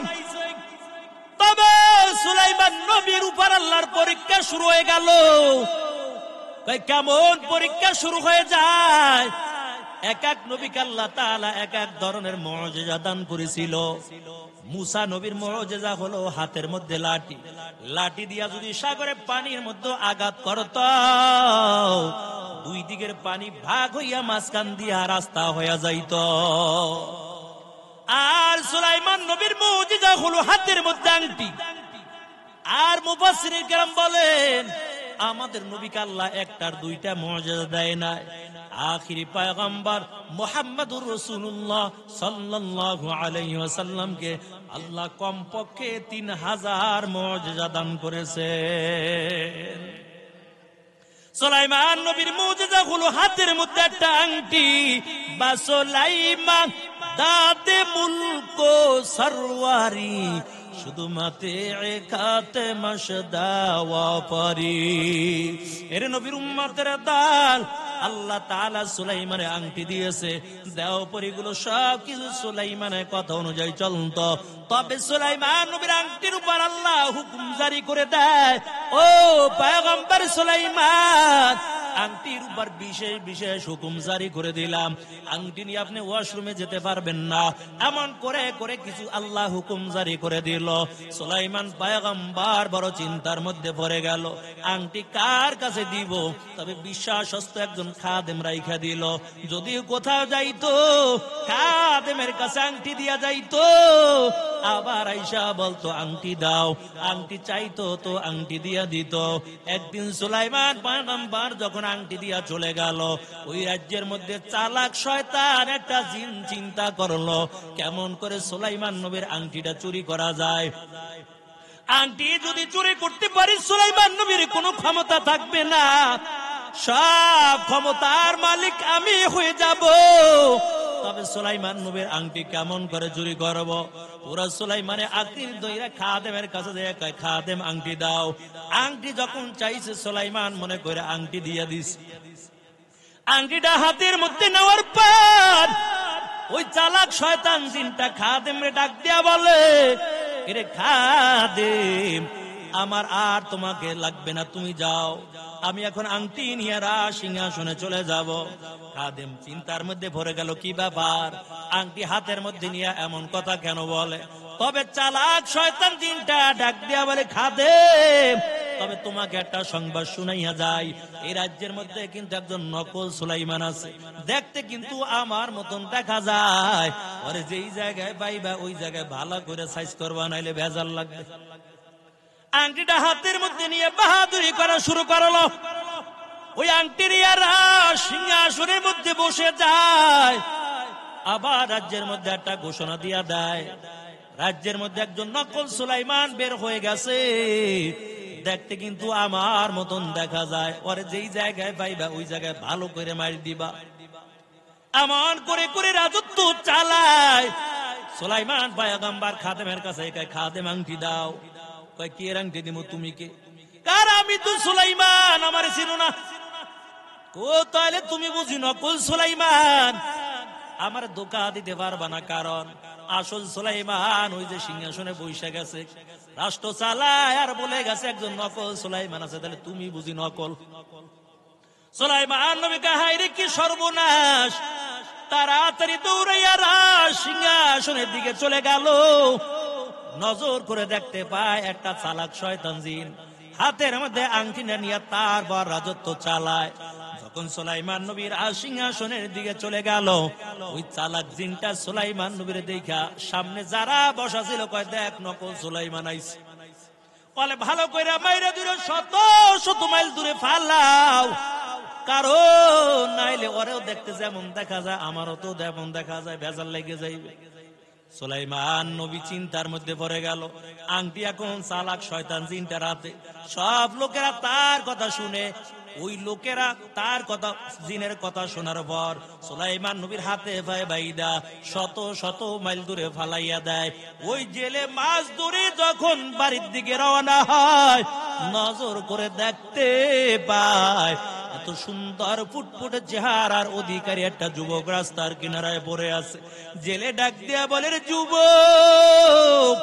তবে সুলাইমান নবীর উপর আল্লাহর পরীক্ষা শুরু হয়ে গেল। কেমন পরীক্ষা শুরু হয়ে যায়? এক এক নবীকে আল্লাহ তাআলা এক এক ধরনের মুজিজা দান করেছিল। মুসা নবীর মুজিজা হলো হাতের মধ্যে লাঠি, লাঠি দিয়া যদি সাগরে পানির মধ্যে আঘাত করত, দুই দিকের পানি ভাগ হইয়া মাঝখান দিয়া রাস্তা হইয়া যাইত। আর সুলাইমান নবীর মুজিজা হলো হাতের মধ্যে আংটি। আর মুফাসসিরিন কেরাম বলেন, আমাদের নবীকে আল্লাহ একটার দুইটা মুজিজা দেয় না। আখিরি পয়গম্বর মুহাম্মদুর রাসূলুল্লাহ সাল্লাল্লাহু আলাইহি ওয়াসাল্লামকে আল্লাহ কমপক্ষে 3000 মুজিজা দান করেছেন। সুলাইমান নবীর মুজিজা হলো হাতের মধ্যে একটা আংটি। বা সুলাইমান দাদে মুলক সরওয়ারি, শুধু মাতে খাতে মশদা ওয়াপারি। এর নবীর উম্মতের দাল আল্লাহ তাআলা সুলাইমানের আংটি দিয়েছে। দেওপরিগুলো সব কিছু সুলাইমানের কথা অনুযায়ী চলত। তবে সুলাইমান নবীর আংটির উপর আল্লাহ হুকুম জারি করে দেয়, ও পয়গম্বর সুলাইমান, আংটির উপর বিশেষ বিশেষ হুকুম জারি করে দিলাম। আংটি নিয়ে আপনি ওয়াশরুমে যেতে পারবেন না, এমন করে করে কিছু আল্লাহ হুকুম জারি করে দিল। সুলাইমান পয়গম্বর বড় চিন্তার মধ্যে পড়ে গেল, আংটি কার কাছে দিব? তবে বিশ্বাসস্থ একজন খাদেম রাইখা দিল। যদিও কোথাও যাইতো, খাদেমের কাছে আংটি দিয়া যাইতো, আবার আইসা বলতো আংটি দাও। আংটি চাইতো তো আংটি দিয়া দিত। একদিন সুলাইমান পয়গম্বর যখন আংটি দিয়া চলে গেল, ওই রাজ্যের মধ্যে চালাক শয়তান একটা জিন চিন্তা করলো কেমন করে সুলাইমান নবীর আংটিটা চুরি করা যায়। আংটি যদি চুরি করতে পারি সুলাইমান নবীর কোনো ক্ষমতা থাকবে না, সব ক্ষমতার মালিক আমি হয়ে যাব। তবে সুলাইমান নবীর আংটি কেমন করে চুরি করব? পুরা সুলাইমানের আংটির দইরা খাদেমের কাছে যায়, কয় খাদেম আংটি দাও। আংটি যখন চাইছে সুলাইমান মনে করে আংটি দিয়া দিস। আংটিটা হাতের মধ্যে নেওয়ার পর ওই চালাক শয়তান জিনটা খাদেমরে ডাক দিয়া বলে, এরে খাদেম, আমার আর তোমাকে লাগবে না, তুমি যাও, আমি এখন আংটি নিয়ে সিংহাসনে চলে যাব। খাদেম চিন্তার মধ্যে ভরে গেল, কি ব্যাপার, আংটি হাতের মধ্যে নিয়ে এমন কথা কেন বলে? তবে চালাক শয়তান জিনটা ডাক দিয়া বলে, খাদেম, তবে তোমাকে একটা সংবাদ শুনাইয়া যায়, এই রাজ্যের মধ্যে কিন্তু একজন নকল সুলাইমান আছে, দেখতে কিন্তু আমার মতন দেখা যায়। ওরে যেই জায়গায় পাইবা ওই জায়গায় ভালো করে সাইজ করবা, নাইলে ভেজাল লাগবে। আংটিটা হাতের মধ্যে নিয়ে বাহাদুরি করা শুরু করলো। ওই আংটি নিয়ে সিংহাসনের মধ্যে বসে যায়। আবার রাজ্যের মধ্যে একটা ঘোষণা দিয়া দেয়, রাজ্যের মধ্যে একজন নকল সুলাইমান বের হয়ে গেছে, দেখতে কিন্তু আমার মতন দেখা যায়, ওরে যেই জায়গায় পাইবা ওই জায়গায় ভালো করে মারি দিবা। এমন করে করে রাজত্ব চালায়। সুলাইমান পয়গম্বর খাদেমের কাছে, খাদেম আংটি দাও। কয় কি এর আংটি দিব? তুমি কে? কার? আমি তো সুলাইমান, আমার চিনো না। ও তাহলে তুমি বুঝি নকল সুলাইমান, আমার ধোঁকা দিতে পারবা না, কারণ আসল সুলাইমান ওই যে সিংহাসনে বসে গেছে, রাষ্ট্র চালায়, আর বলে গেছে একজন নকল সুলাইমান আছে, তাহলে তুমি বুঝি নকল? সুলাইমান নবী কয়, রে কি সর্বনাশ! তাড়াতাড়ি দৌড়াইয়া সিংহাসনের দিকে চলে গেল। নজর করে দেখতে পায় একটা চালাক শয়তান জিন হাতের মধ্যে আংটি নিয়ে তারপর রাজত্ব চালায়। যখন সুলাইমান নবীর সিংহাসনের দিকে চলে গেল, ওই চালাক জিনটা সুলাইমান নবীর দেখা সামনে যারা বসা ছিল, কয় দেখ নকল সুলাইমান আইছে। বলে ভালো করে মাইরা দূরে শত শত মাইল দূরে ফালাও, কারণ নাইলে ওরেও দেখতে যেমন দেখা যায় আমারও তো যেমন দেখা যায়, ভেজাল লেগে যাইবে। সুলাইমান নবী চিন্তার মধ্যে পড়ে গেল, আংটি এখন চালাক শয়তান জিনটার হাতে। সব লোকেরা তার কথা শুনে, ওই লোকেরা তার কথা, জিনের কথা শোনার পর সুলাইমান নবীর হাতে পায়ে বাইদা শত শত মাইল দূরে ফালাইয়া দেয়। ওই জেলে মাছ ধরে যখন বাড়ির দিকে রওনা হয়, নজর করে দেখতে পায় এত সুন্দর ফুটফুটে চেহারার অধিকারী একটা যুবক রাস্তার কিনারায় পড়ে আছে। জেলে ডাক দিয়া বলে, রে যুবক,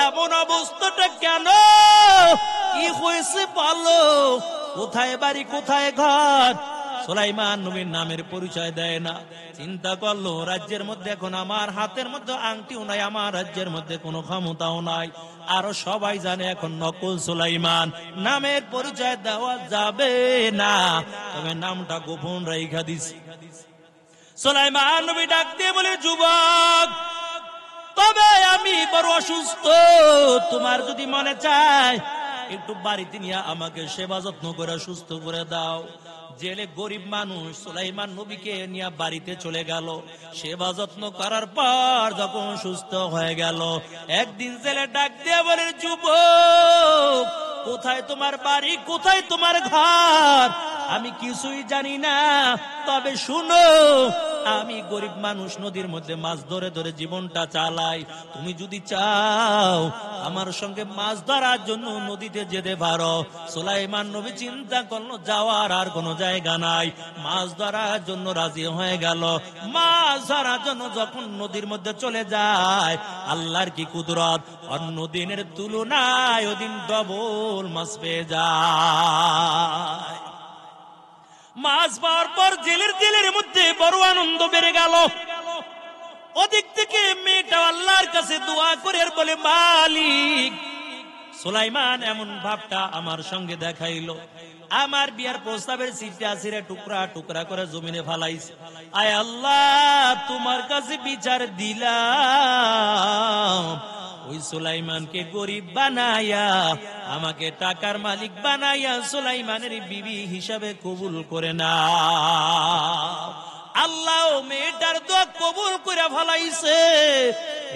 এমন অবস্থাটা কেন? কি হয়েছে বলো? কোথায় বাড়ি, কোথায় ঘর? সুলাইমান নবীর নামের পরিচয় দেয় না। চিন্তা করলো রাজ্যের মধ্যে এখন আমার হাতের মধ্যে আংটিও নাই, আমার রাজ্যের মধ্যে কোনো ক্ষমতাও নাই, আরো সবাই জানে এখন নকল সুলাইমান, নামের পরিচয় দেওয়া যাবে না, তবে নামটা গোপন রাইখা দিছি। সুলাইমান নবী ডাক দিয়ে বলে, যুবক, তবে আমি বড় অসুস্থ, তোমার যদি মনে চায় একটু বাড়িতে নিয়ে আমাকে সেবা যত্ন করে সুস্থ করে দাও। জেলে গরিব মানুষ সুলাইমান নবীকে নিয়ে বাড়িতে চলে গেল। সেবা যত্ন করার পর যখন সুস্থ হয়ে গেল, একদিন জেলে ডাক দিয়ে বলে, যুবক, কোথায় তোমার বাড়ি, কোথায় তোমার ঘর? আমি কিছুই জানি না, তবে শুনো, আমি গরিব মানুষ, নদীর মধ্যে মাছ ধরে ধরে জীবনটা চালাই। তুমি যদি চাও আমার সঙ্গে মাছ ধরার জন্য নদীতে যেতে পারো। সুলাইমান নবী চিন্তা করলো যাওয়ার আর কোনো জায়গা নাই, মাছ ধরার জন্য রাজি হয়ে গেল। মাছ ধরার জন্য যখন নদীর মধ্যে চলে যায়, আল্লাহর কি কুদরত, অন্য দিনের তুলনায় ওদিন ডবল মাছ পেয়ে যায়। মাছ পাওয়ার পর জেলের মধ্যে বড় আনন্দ বেড়ে গেল। ওদিক থেকে মেয়েটা আল্লাহর কাছে দোয়া করে আর বলে, মালিক, সুলাইমান এমন ভাবটা আমার সঙ্গে দেখাইলো, আমার বিয়ার প্রস্তাবের চিঠি আসিরে টুকরা টুকরা করে জমিনে ফালাইছে। আয় আল্লাহ, তোমার কাছে বিচার দিলাম, ওই সুলাইমানকে গরিব বানাইয়া আমাকে টাকার মালিক বানাইয়া সুলাইমানের বিবি হিসাবে কবুল করে না। আল্লাহ মেয়েটার দোয়া কবুল করে ফলাইছে।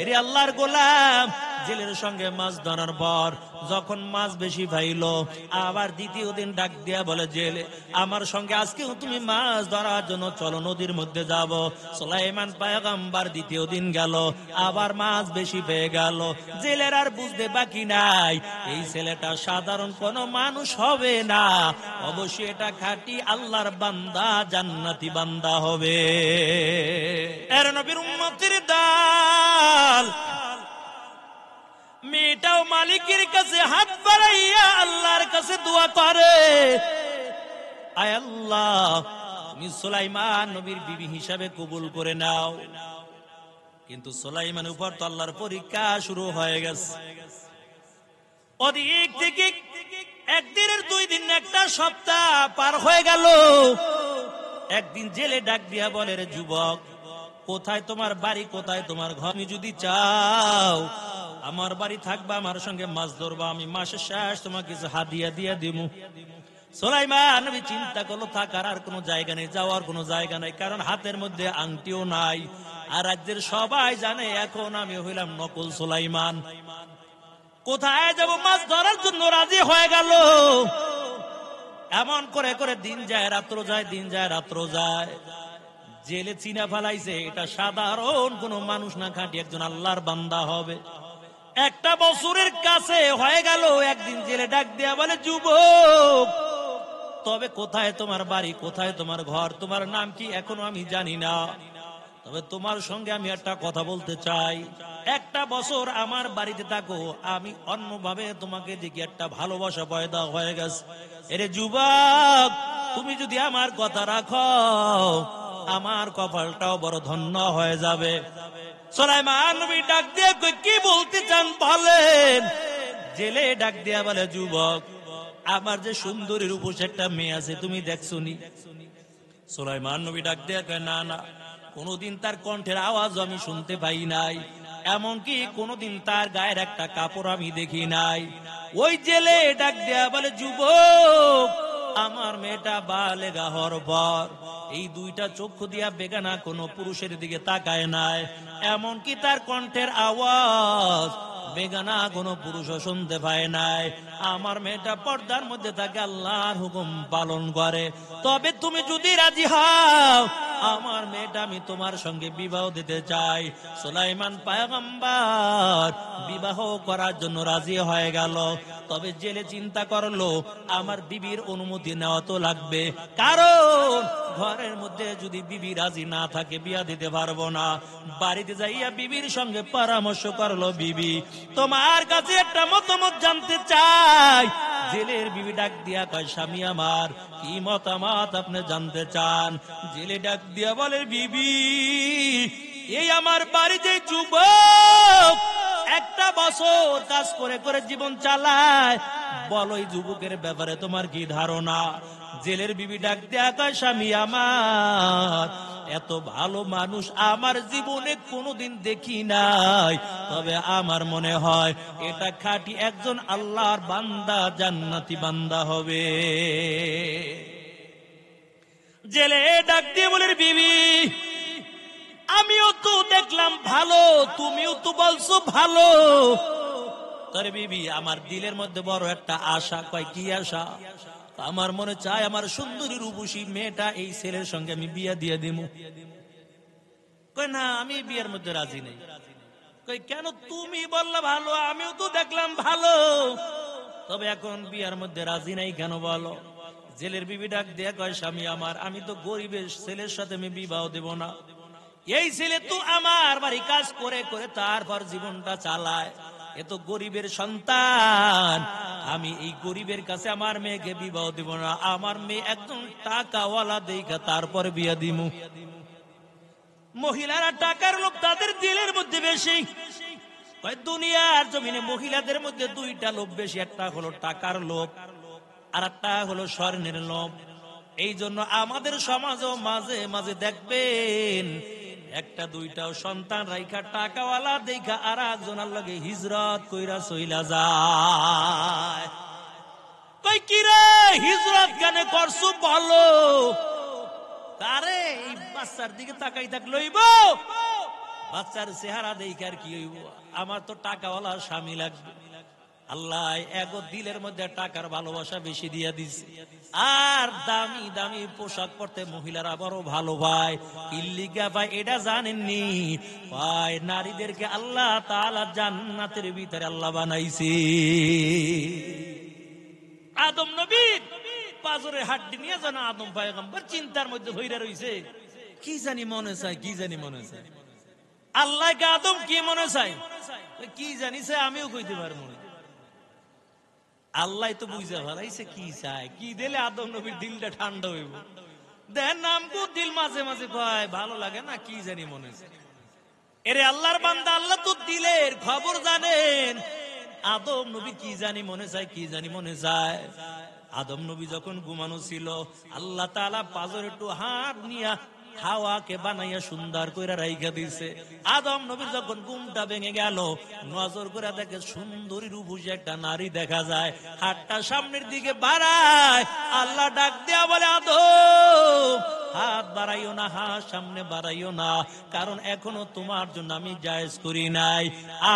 এরে আল্লাহর গোলাম, জেলের সঙ্গে মাছ ধরার পর যখন মাছ বেশি পাইল, আবার দ্বিতীয় দিন ডাক দিয়া বলে, জেলে, আমার সঙ্গে আজকেও তুমি মাছ ধরার জন্য চলো, নদীর মধ্যে যাব। সুলাইমান পয়গম্বর দ্বিতীয় দিন গেল, আবার মাছ বেশি পেয়ে গেল। জেলের আর বুঝতে বাকি নাই, এই ছেলেটা সাধারণ কোনো মানুষ হবে না, অবশ্যই এটা খাঁটি আল্লাহর বান্দা, জান্নাতি বান্দা হবে। এর নবীর উম্মতের দাল। মেয়েটাও মালিকের কাছে হাত বাড়াইয়া আল্লাহর কাছে দোয়া করে, আয় আল্লাহ, তুমি সুলাইমান নবীর বিবি হিসাবে কবুল করে নাও। কিন্তু সুলাইমানের উপর তো আল্লাহর পরীক্ষা শুরু হয়ে গেছে। ওদিক থেকে একদিনের 2 দিন, একটা সপ্তাহ পার হয়ে গেল। একদিন জেলে ডাক দিয়া বলে, রে যুবক, কোথায় তোমার বাড়ি, কোথায় তোমার ঘর? তুমি যদি চাও আমার বাড়ি থাকবা, আমার সঙ্গে মাছ ধরবা, আমি মাসের শেষ তোমাকে কিছু হাদিয়া দিয়া দিমু। সুলাইমান নবী চিন্তা করলো, থাকার আর কোনো জায়গা নেই, যাওয়ার কোনো জায়গা নেই, কারণ হাতের মধ্যে আংটিও নাই, আর রাজ্যের সবাই জানে এখন আমি হইলাম নকল সুলাইমান। কোথায় যাব? মাছ ধরার জন্য রাজি হয়ে গেল। এমন করে করে দিন যায় রাত্র যায়, দিন যায় রাত্র যায়। জেলে চিনা ফেলাইছে এটা সাধারণ কোন মানুষ না, খাঁটি একজন আল্লাহর বান্দা হবে। 1 বছরের কাছে হয়ে গেল। একদিন জেলে ডাক দেয়া বলে, যুবক, তবে কোথায় তোমার বাড়ি, কোথায় তোমার ঘর, তোমার নাম কি এখনো আমি জানি না, তবে তোমার সঙ্গে আমি একটা কথা বলতে চাই। 1 বছর আমার বাড়িতে থাকো, আমি অন্যভাবে তোমাকে দেখি একটা ভালোবাসা পয়দা হয়ে গেছে। এরে যুবক, তুমি যদি আমার কথা রাখো, আমার কপালটাও বড় ধন্য হয়ে যাবে। সুলাইমান নবী ডাক দিয়ে কি বলতে চান বলেন? জেলে ডাক দিয়া বলে, যুবক, আমার যে সুন্দরী রূপসী একটা মেয়ে আছে, তুমি দেখছনি? সুলাইমান নবী ডাক দিয়া কয়, না না, কোনদিন তার কণ্ঠের আওয়াজ আমি শুনতে পাই নাই, এমনকি কোনদিন তার গায়ের একটা কাপড় আমি দেখি নাই। ওই জেলে ডাক দেয়া বলে, যুবক, আমার মেয়েটা বালেগা হওয়ার পর এই 2টা চক্ষু দিয়া বেগানা কোনো পুরুষের দিকে তাকায় নাই, এমনকি তার কণ্ঠের আওয়াজ বেগানা কোনো পুরুষ শুনতে পায় নাই। আমার মেয়েটা পর্দার মধ্যে থাকে, আল্লাহর হুকুম পালন করে। তবে তুমি যদি রাজি হও, আমার মেয়েটা আমি তোমার সঙ্গে বিবাহ দিতে চাই। সুলাইমান পয়গম্বর বিবাহ করার জন্য রাজি হয়ে গেল। তবে জেলে চিন্তা করলো, আমার বিবির অনুমতি নেওয়া তো লাগবে, কারণ ঘরের মধ্যে যদি বিবি রাজি না থাকে বিয়া দিতে পারবো না। বাড়িতে যাইয়া বিবির সঙ্গে পরামর্শ করলো, বিবি, তোমার কাছে একটা মতামত জানতে চাই, জেলের বিবি ডাক দিয়া কয়, স্বামী আমার কি মতামত আপনি জানতে চান? জেলে ডাক দিয়া বলে, বিবি এই আমার বাড়িতে যুবক একটা বছর কাজ করে করে জীবন চালায়, বলো এই যুবকের ব্যাপারে তোমার কি ধারণা? জেলের বিবি ডাক দেয়া কয়, স্বামী আমার এত ভালো মানুষ আমার জীবনে কোনোদিন দেখি নাই, তবে আমার মনে হয় এটা খাঁটি একজন আল্লাহর বান্দা, জান্নাতি বান্দা হবে। জেলে ডাক দিয়ে বলে, বিবি আমিও তো দেখলাম ভালো, তুমিও তো বলছো ভালো, তবে বিবি আমার দিলের মধ্যে বড় একটা আশা। কয় কি আশা? আমার মনে চায় আমার সুন্দরী রূপসী মেয়েটা এই ছেলের সঙ্গে আমি বিয়ে দিয়ে দিব। কয় না, আমি বিয়ের মধ্যে রাজি নেই। কই কেন? তুমি বললা ভালো, আমিও তো দেখলাম ভালো, তবে এখন বিয়ের মধ্যে রাজি নাই কেন বলো? জেলের বিবি ডাক দিয়ে কয়, স্বামী আমার আমি তো গরিবের ছেলের সাথে আমি বিবাহ দেব না। এই ছেলে তো আমার বাড়ি কাজ করে করে তারপর জীবনটা চালায়, এ তো গরিবের সন্তান, আমি এই গরিবের কাছে আমার মেয়েকে বিবাহ দিব না। আমার মেয়ে একদম টাকাওয়ালা দেখা তারপর বিয়া দিব। মহিলারা টাকার লোভ তাদের দিলের মধ্যে বেশি। দুনিয়ার জমিনে মহিলাদের মধ্যে দুইটা লোভ বেশি, একটা হলো টাকার লোভ আর একটা হলো স্বর্ণের লোভ। এই জন্য আমাদের সমাজও মাঝে মাঝে দেখবেন একটা দুইটাও সন্তান রাইখা টাকাওয়ালা দেখা আর একজনের লগে হিজরত কইরা চইলা যায়। কই কি রে হিজরত কেন করছো বলো? তারে এই বাচ্চার দিকে তাকাই থাক লইব, বাচ্চার চেহারা দেখে আর কি হইব? আমার তো টাকাওয়ালা স্বামী লাগবে। আল্লাহ এগো দিলের মধ্যে টাকার ভালোবাসা বেশি দিয়া দিছে। আর দামি দামি পোশাক পরতে মহিলারা বড় ভালো ভাই। ইল্লিগা ভাই এটা জানেননি ভাই, নারীদেরকে আল্লাহ তাআলা জান্নাতের ভিতরে আল্লাহ বানাইছে। আদম নবীর পাজরের হাড্ডি নিয়ে যেন আদম পয়গম্বর চিন্তার মধ্যে ধইরা রইছে, কি জানি মনে চায়, কি জানি মনে চায়। আল্লাহকে আদম কি মনে চায় কি জানিছে, আমিও কইতে পারবো না। আল্লাহ তো বুঝা ফেলাইছে কি চায়, কি দিলে আদম নবীর দিলটা ঠান্ডা হইব। দেন নামকু দিল মাঝে মাঝে কয় ভালো লাগে না, কি জানি মনে চায়। এরে আল্লাহর বান্দা, আল্লাহ তো দিলের খবর জানেন। আদম নবী কি জানি মনে চায়, কি জানি মনে চায়। আদম নবী যখন ঘুমানো ছিল, আল্লাহ তাআলা পাজর একটু হাত নিয়া হাওয়াকে বানাইয়া সুন্দর করে রাইখা দিছে। আদম নবীর যখন ঘুমটা ভেঙে গেল, নজর করে দেখে সুন্দরী রূপসী একটা নারী দেখা যায়, হাতটা সামনের দিকে বাড়ায়। আল্লাহ ডাক দেয়া বলে, আদম হাত বাড়াইও না, হাত সামনে বাড়াইও না, কারণ এখনো তোমার জন্য আমি জায়েজ করি নাই।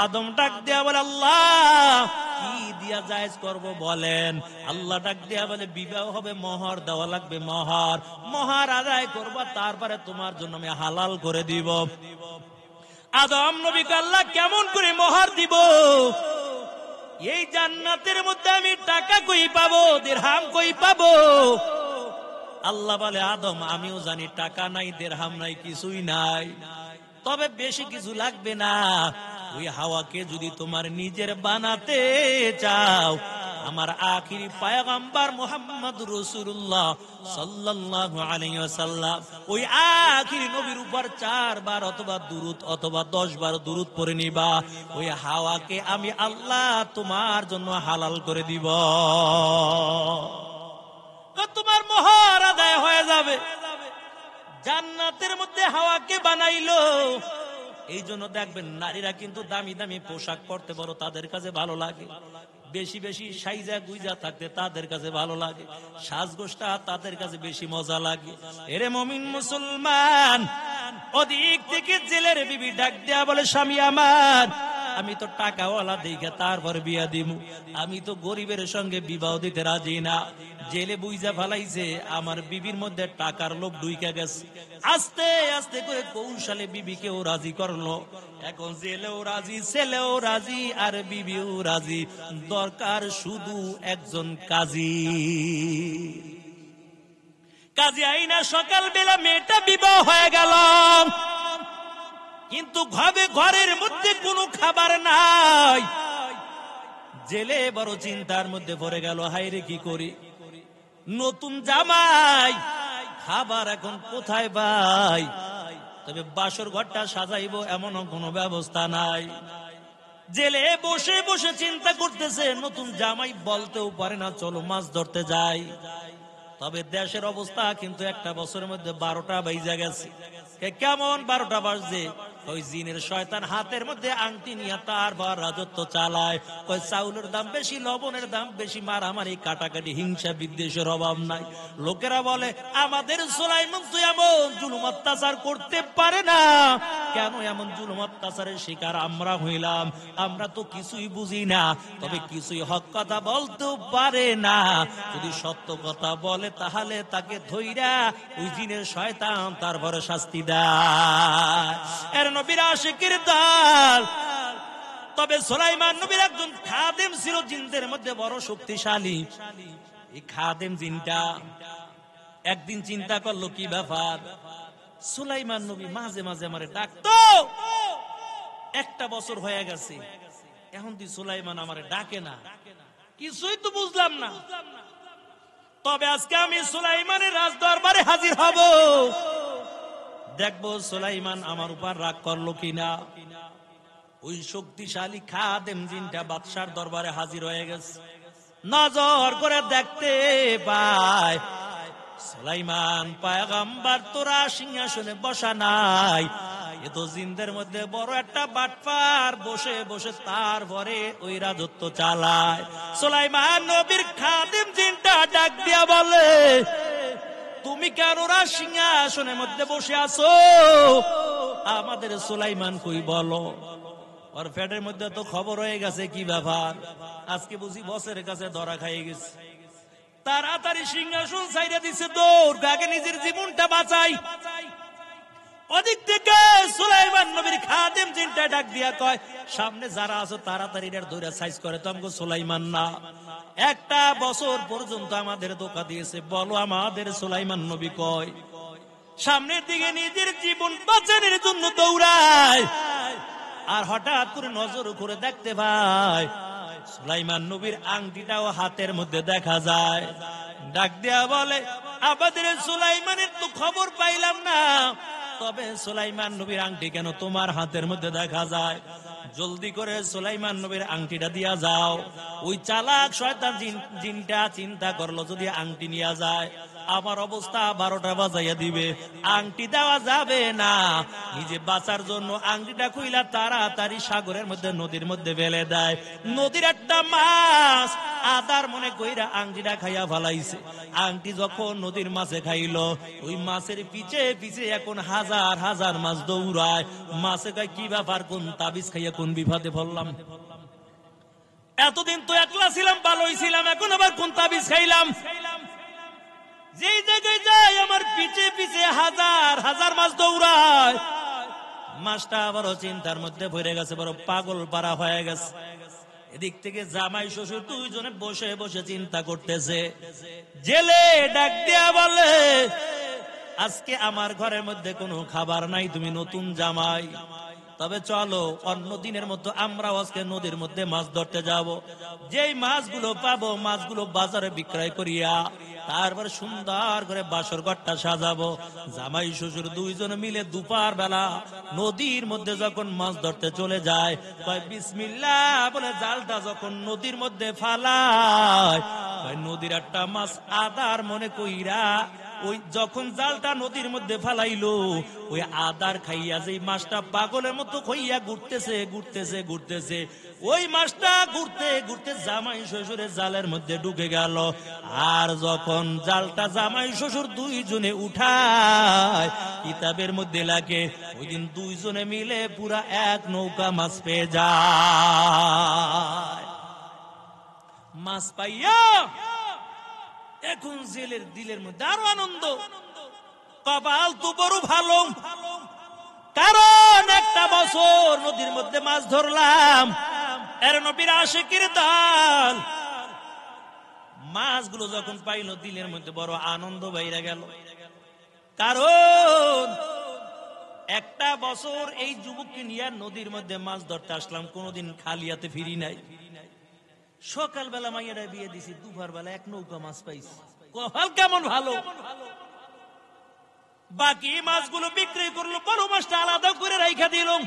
আদম ডাক দেয়া বলে, আল্লাহ কি দিয়া জায়েজ করব বলেন? আল্লাহ ডাক দেয়া বলে, বিবাহ হবে, মোহর দেওয়া লাগবে, মোহর মোহর আদায় করবা, তারপরে তোমার জন্য আমি হালাল করে দিব। আদম নবীকে আল্লাহ কেমন করে মোহর দিব? এই জান্নাতের মধ্যে আমি টাকা কই পাবো, দিরহাম কই পাবো? আল্লাহ বলে, আদম আমিও জানি টাকা নাই, দিরহাম নাই, কিছুই নাই, তবে বেশি কিছু লাগবে না। ওই হাওয়াকে যদি তোমার নিজের বানাতে চাও, আমার আখিরি পয়গম্বর মুহাম্মদ রাসূলুল্লাহ সাল্লাল্লাহু আলাইহি ওয়াসাল্লাম ওই আখিরি নবীর উপর 4 বার অথবা দুরূদ অথবা 10 বার দুরূদ পড়ে নিবা। ওই হাওয়াকে আমি আল্লাহ তোমার জন্য হালাল করে দিব, তোমার মোহর আদায় হয়ে যাবে। জান্নাতের মধ্যে হাওয়াকে বানাইলো। এই জন্য দেখবেন নারীরা কিন্তু দামি দামি পোশাক পরতে বড় তাদের কাছে ভালো লাগে, বেশি বেশি সাইজা গুইজা থাকতে তাদের কাছে ভালো লাগে, সাজগোজটা তাদের কাছে বেশি মজা লাগে। এরে মুমিন মুসলমান, ওদিক থেকে জেলের বিবি ডাক দেয়া বলে, স্বামী আমার আমি তো টাকাওয়ালা দেখে তারপর বিয়া দিমু, আমি তো গরিবের সঙ্গে বিবাহ দিতে রাজি না। জেলে বুইজা ফেলাইছে আমার বিবির মধ্যে টাকার লোভ ঢুইকা গেছে। আস্তে আস্তে করে কৌশলে বিবিকেও রাজি করলো। এখন জেলেও রাজি, ছেলেও রাজি, আর বিবিও রাজি। দরকার শুধু একজন কাজী। কাজী আইনা সকাল বেলা মেয়েটা বিবাহ হয়ে গেল, কিন্তু ঘরের মধ্যে কোনো খাবার নাই। জেলে বড় চিন্তার মধ্যে পড়ে গেল, হায়রে কি করি, নতুন জামাই, খাবার এখন কোথায় পাই, তবে বাসর ঘরটা সাজাইবো এমন কোনো ব্যবস্থা নাই। জেলে বসে বসে চিন্তা করতেছে, নতুন জামাই বলতেও পারে না চলো মাছ ধরতে যাই। তবে দেশের অবস্থা কিন্তু একটা বছরের মধ্যে 12টা বাইজা গেছে। কেমন 12টা বাজছে? ওই জিনের শয়তান হাতের মধ্যে আংটি নিয়ে তারপর রাজত্ব চালায়। ওই চাউলের দাম বেশি, লবণের দাম বেশি, মারামারি কাটাকাটি হিংসা বিদ্বেষের অভাব নাই। লোকেরা বলে আমাদের সুলাইমান তো এমন জুলুম অত্যাচার করতে পারে না, কেন এমন জুলুম অত্যাচারের শিকার আমরা হইলাম? আমরা তো কিছুই বুঝি না, তবে কিছুই হক কথা বলতেও পারে না। যদি সত্য কথা বলে তাহলে তাকে ধইরা ওই জিনের শয়তান তারপরে শাস্তি দেয়। এর নবীর আশিকের দল। তবে সুলাইমান নবীর একজন খাদেম ছিল জিনদের মধ্যে বড় শক্তিশালী। এই খাদেম জিনটা একদিন চিন্তা করলো কি ব্যাপার, সুলাইমান নবী মাঝে মাঝে আমারে ডাকতো, একটা বছর হয়ে গেছে, এখন তুই সুলাইমান আমারে ডাকে না, কিছুই তো বুঝলাম না। তবে আজকে আমি সুলাইমানের রাজ দরবারে হাজির হব, দেখবো সুলাইমান আমার উপর রাগ করলো কিনা। ওই শক্তিশালী খাদেম জিনটা বাদশার দরবারে হাজির হয়ে গেছে। নজর করে দেখতে পায় সুলাইমান পয়গম্বর তোরা সিংহাসনে বসা নাই, এ তো জিনদের মধ্যে বড় একটা বাটপার, বসে বসে তারপরে ওই রাজত্ব চালায়। সুলাইমান নবীর খাদেম জিনটা ডাক দিয়া বলে, তুমি কেন সিংহাসনের মধ্যে বসে আছো? আমাদের সুলাইমান কই বলো। ওর পেটের মধ্যে তো খবর হয়ে গেছে, কি ব্যাপার, আজকে বুঝি বসের কাছে ধরা খাইয়ে গেছে। তাড়াতাড়ি সিংহাসন ছাইড়া দিছে, দৌড়, আগে নিজের জীবনটা বাঁচাই। ওদিক থেকে সুলাইমান নবীর খাদেম জিনটা ডাক দিয়া কয়, সামনে যারা আছো তাড়াতাড়ি ধরে সাইজ করে, তো আমাকে সুলাইমান না। একটা বছর পর্যন্ত আমাদের ধোঁকা দিয়েছে, বলো আমাদের সুলাইমান নবী কয়? সামনের দিকে নিজের জীবন বাঁচানোর জন্য দৌড়ায়, আর হঠাৎ করে নজর করে দেখতে পায় সুলাইমান নবীর আংটিটাও হাতের মধ্যে দেখা যায়। ডাক দেয়া বলে, আমাদের সুলাইমানের তো খবর পাইলাম না, তবে সুলাইমান নবীর আংটি কেন তোমার হাতের মধ্যে দেখা যায়? জলদি করে সুলাইমান নবীর আংটিটা দিয়া যাও। ওই চালাক শয়তান জিনটা চিন্তা করলো, যদি আংটি নিয়ে যায় আমার অবস্থা 12টা বাজাইয়া দিবে, আংটি দেওয়া যাবে না। নিজে বাঁচার জন্য আংটিটা খুইলা তাড়াতাড়ি সাগরের মধ্যে, নদীর মধ্যে ফেলে দেয়। নদীর একটা মাছ আদার মনে কইরা আংটিটা খাইয়া ফেলাইছে। আংটি যখন নদীর মাছে খাইলো, ওই মাছের পিছে পিছে এখন হাজার হাজার মাছ দৌড়ায়। মাছে কয়, কি ব্যাপার, কোন তাবিজ খাইয়া কোন বিপদে পড়লাম? এতদিন তো একলা ছিলাম, ভালোই ছিলাম, এখন আবার কোন তাবিজ খাইলাম? যেই জায়গায় যাই আমার পিছে পিছে হাজার হাজার মাছ দৌড়ায়। মাছটা আবারও চিন্তার মধ্যে পড়ে গেছে, বড় পাগল পারা হয়ে গেছে। এদিক থেকে জামাই শ্বশুর দুইজনে বসে বসে চিন্তা করতেছে। জেলে ডাক দিয়া বলে, আজকে আমার ঘরের মধ্যে কোনো খাবার নাই, তুমি নতুন জামাই, তবে চলো অন্য দিনের মতো আমরাও আজকে নদীর মধ্যে মাছ ধরতে যাব। যেই মাছগুলো পাবো মাছগুলো বাজারে বিক্রয় করিয়া তারপর সুন্দর করে বাসর ঘরটা সাজাবো। জামাই শ্বশুর দুইজন মিলে দুপুর বেলা নদীর মধ্যে যখন মাছ ধরতে চলে যায়, কয় বিসমিল্লাহ বলে জালটা যখন নদীর মধ্যে ফালায়, নদীর একটা মাছ আদার মনে কইরা ওই যখন জালটা নদীর মধ্যে ফালাইলো, ওই আদার খাইয়া যে মাছটা পাগলের মতো হইয়া ঘুরতেছে ঘুরতেছে ঘুরতেছে, ওই মাছটা ঘুরতে ঘুরতে জামাই শ্বশুরের জালের মধ্যে ঢুকে গেল। আর যখন জালটা জামাই শ্বশুর দুইজনে উঠায় কিতাবের মধ্যে লাগে, ওই দিন দুইজনে মিলে পুরা এক নৌকা মাছ পেয়ে যায়। মাছ পাইয়া এখন জেলের দিলের মধ্যে আরো আনন্দ, কপাল তো বড় ভালো, কারণ একটা বছর নদীর মধ্যে মাছ ধরলাম। এর নবীর আশিকের দল মাছগুলো যখন পাইল দিলের মধ্যে বড় আনন্দ বাইরা গেল, কারণ একটা বছর এই যুবককে নিয়ে নদীর মধ্যে মাছ ধরতে আসলাম, কোনোদিন খালি হাতে ফিরি নাই। সকালবেলা মাইয়াটা বিয়ে দিছি, দুপুর বেলা এক নৌকা মাছ পাইছি। কপাল কেমন ভালো। বাকি মাছগুলো বিক্রি করলো, বড় মাছটা আলাদা করে রাইখা দিলাম।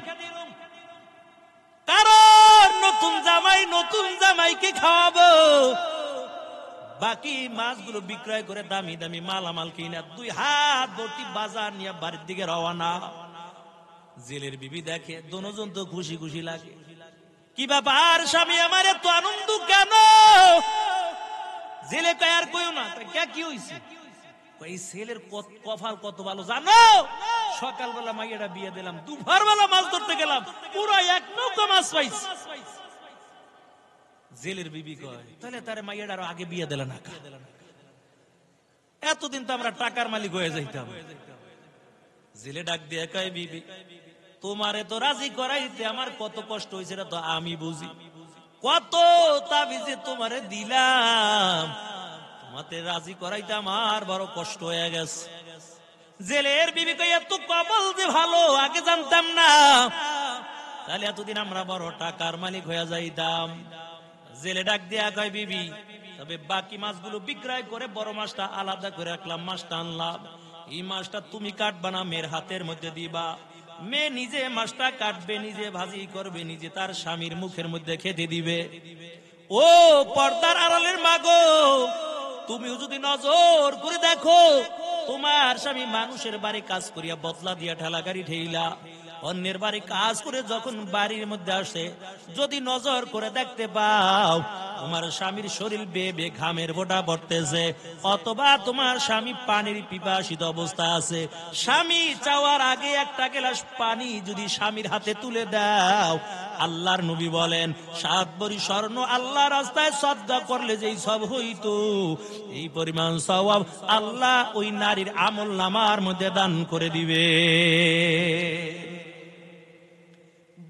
কারণ নতুন জামাইকে খাওয়াবো। বাকি মাছগুলো বিক্রয় করে দামি দামি মালামাল কিনা 2 হাত ভর্তি বাজার নিয়ে বাড়ির দিকে রওনা। জেলের বিবি দেখে, দুজন তো খুশি খুশি লাগে। কি ব্যাপার স্বামী আমার, এত আনন্দ কেন? জেলে কয় আর কইও না। কি হইছে? এই ছেলের কপাল কত ভালো জানো, সকালবেলা মাইয়াটা বিয়ে দিলাম, দুপুর বেলা মাছ ধরতে গেলাম, পুরো এক নৌকা মাছ পাইছি। জেলের বিবি কয়, তাহলে তারে মাইয়াটা আরো আগে বিয়ে দিল না? এতদিন তো আমরা টাকার মালিক হয়ে যাইতাম। জেলে ডাক দিয়ে কয়, বিবি তোমারে তো রাজি করাইতে আমার কত কষ্ট হয়েছে তো আমি বুঝি। কত তাবিজে তোমারে দিলাম, তোমাতে রাজি করাইতে আমার বড় কষ্ট হয়ে গেছে। জেলের বিবি কয়, এত কপাল যে ভালো, আগে জানতাম না, তাহলে এতদিন আমরা বড় টাকার মালিক হয়ে যাইতাম। জেলে ডাক দিয়া কয়, বিবি তবে বাকি মাছগুলো বিক্রয় করে বড় মাছটা আলাদা করে রাখলাম, মাছটা আনলাম। এই মাছটা তুমি কাটবা না, মেয়ের হাতের মধ্যে দিবা। মেয়ে নিজে মাছটা কাটবে, নিজে ভাজি করবে, নিজে তার স্বামীর মুখের মধ্যে খেতে দিবে। ও পর্দার আড়ালের মাগো, তুমিও যদি নজর করে দেখো, তোমার স্বামী মানুষের বাড়ি কাজ করিয়া বদলা দিয়া ঠেলা গাড়ি ঠেইলা অন্যের বাড়ি কাজ করে যখন বাড়ির মধ্যে আসে, যদি নজর করে দেখতে পাও তোমার স্বামীর শরীর বেয়ে বেয়ে ঘামের বোটা পড়তেছে, অথবা তোমার স্বামী পানির পিপাসিত অবস্থা আছে, স্বামী চাওয়ার আগে একটা গ্লাস পানি যদি স্বামীর হাতে তুলে দাও, আল্লাহর নবী বলেন 7 ভরি স্বর্ণ আল্লাহ রাস্তায় সদকা করলে যেই সব হইতো, এই পরিমাণ সওয়াব আল্লাহ ওই নারীর আমল নামার মধ্যে দান করে দিবে।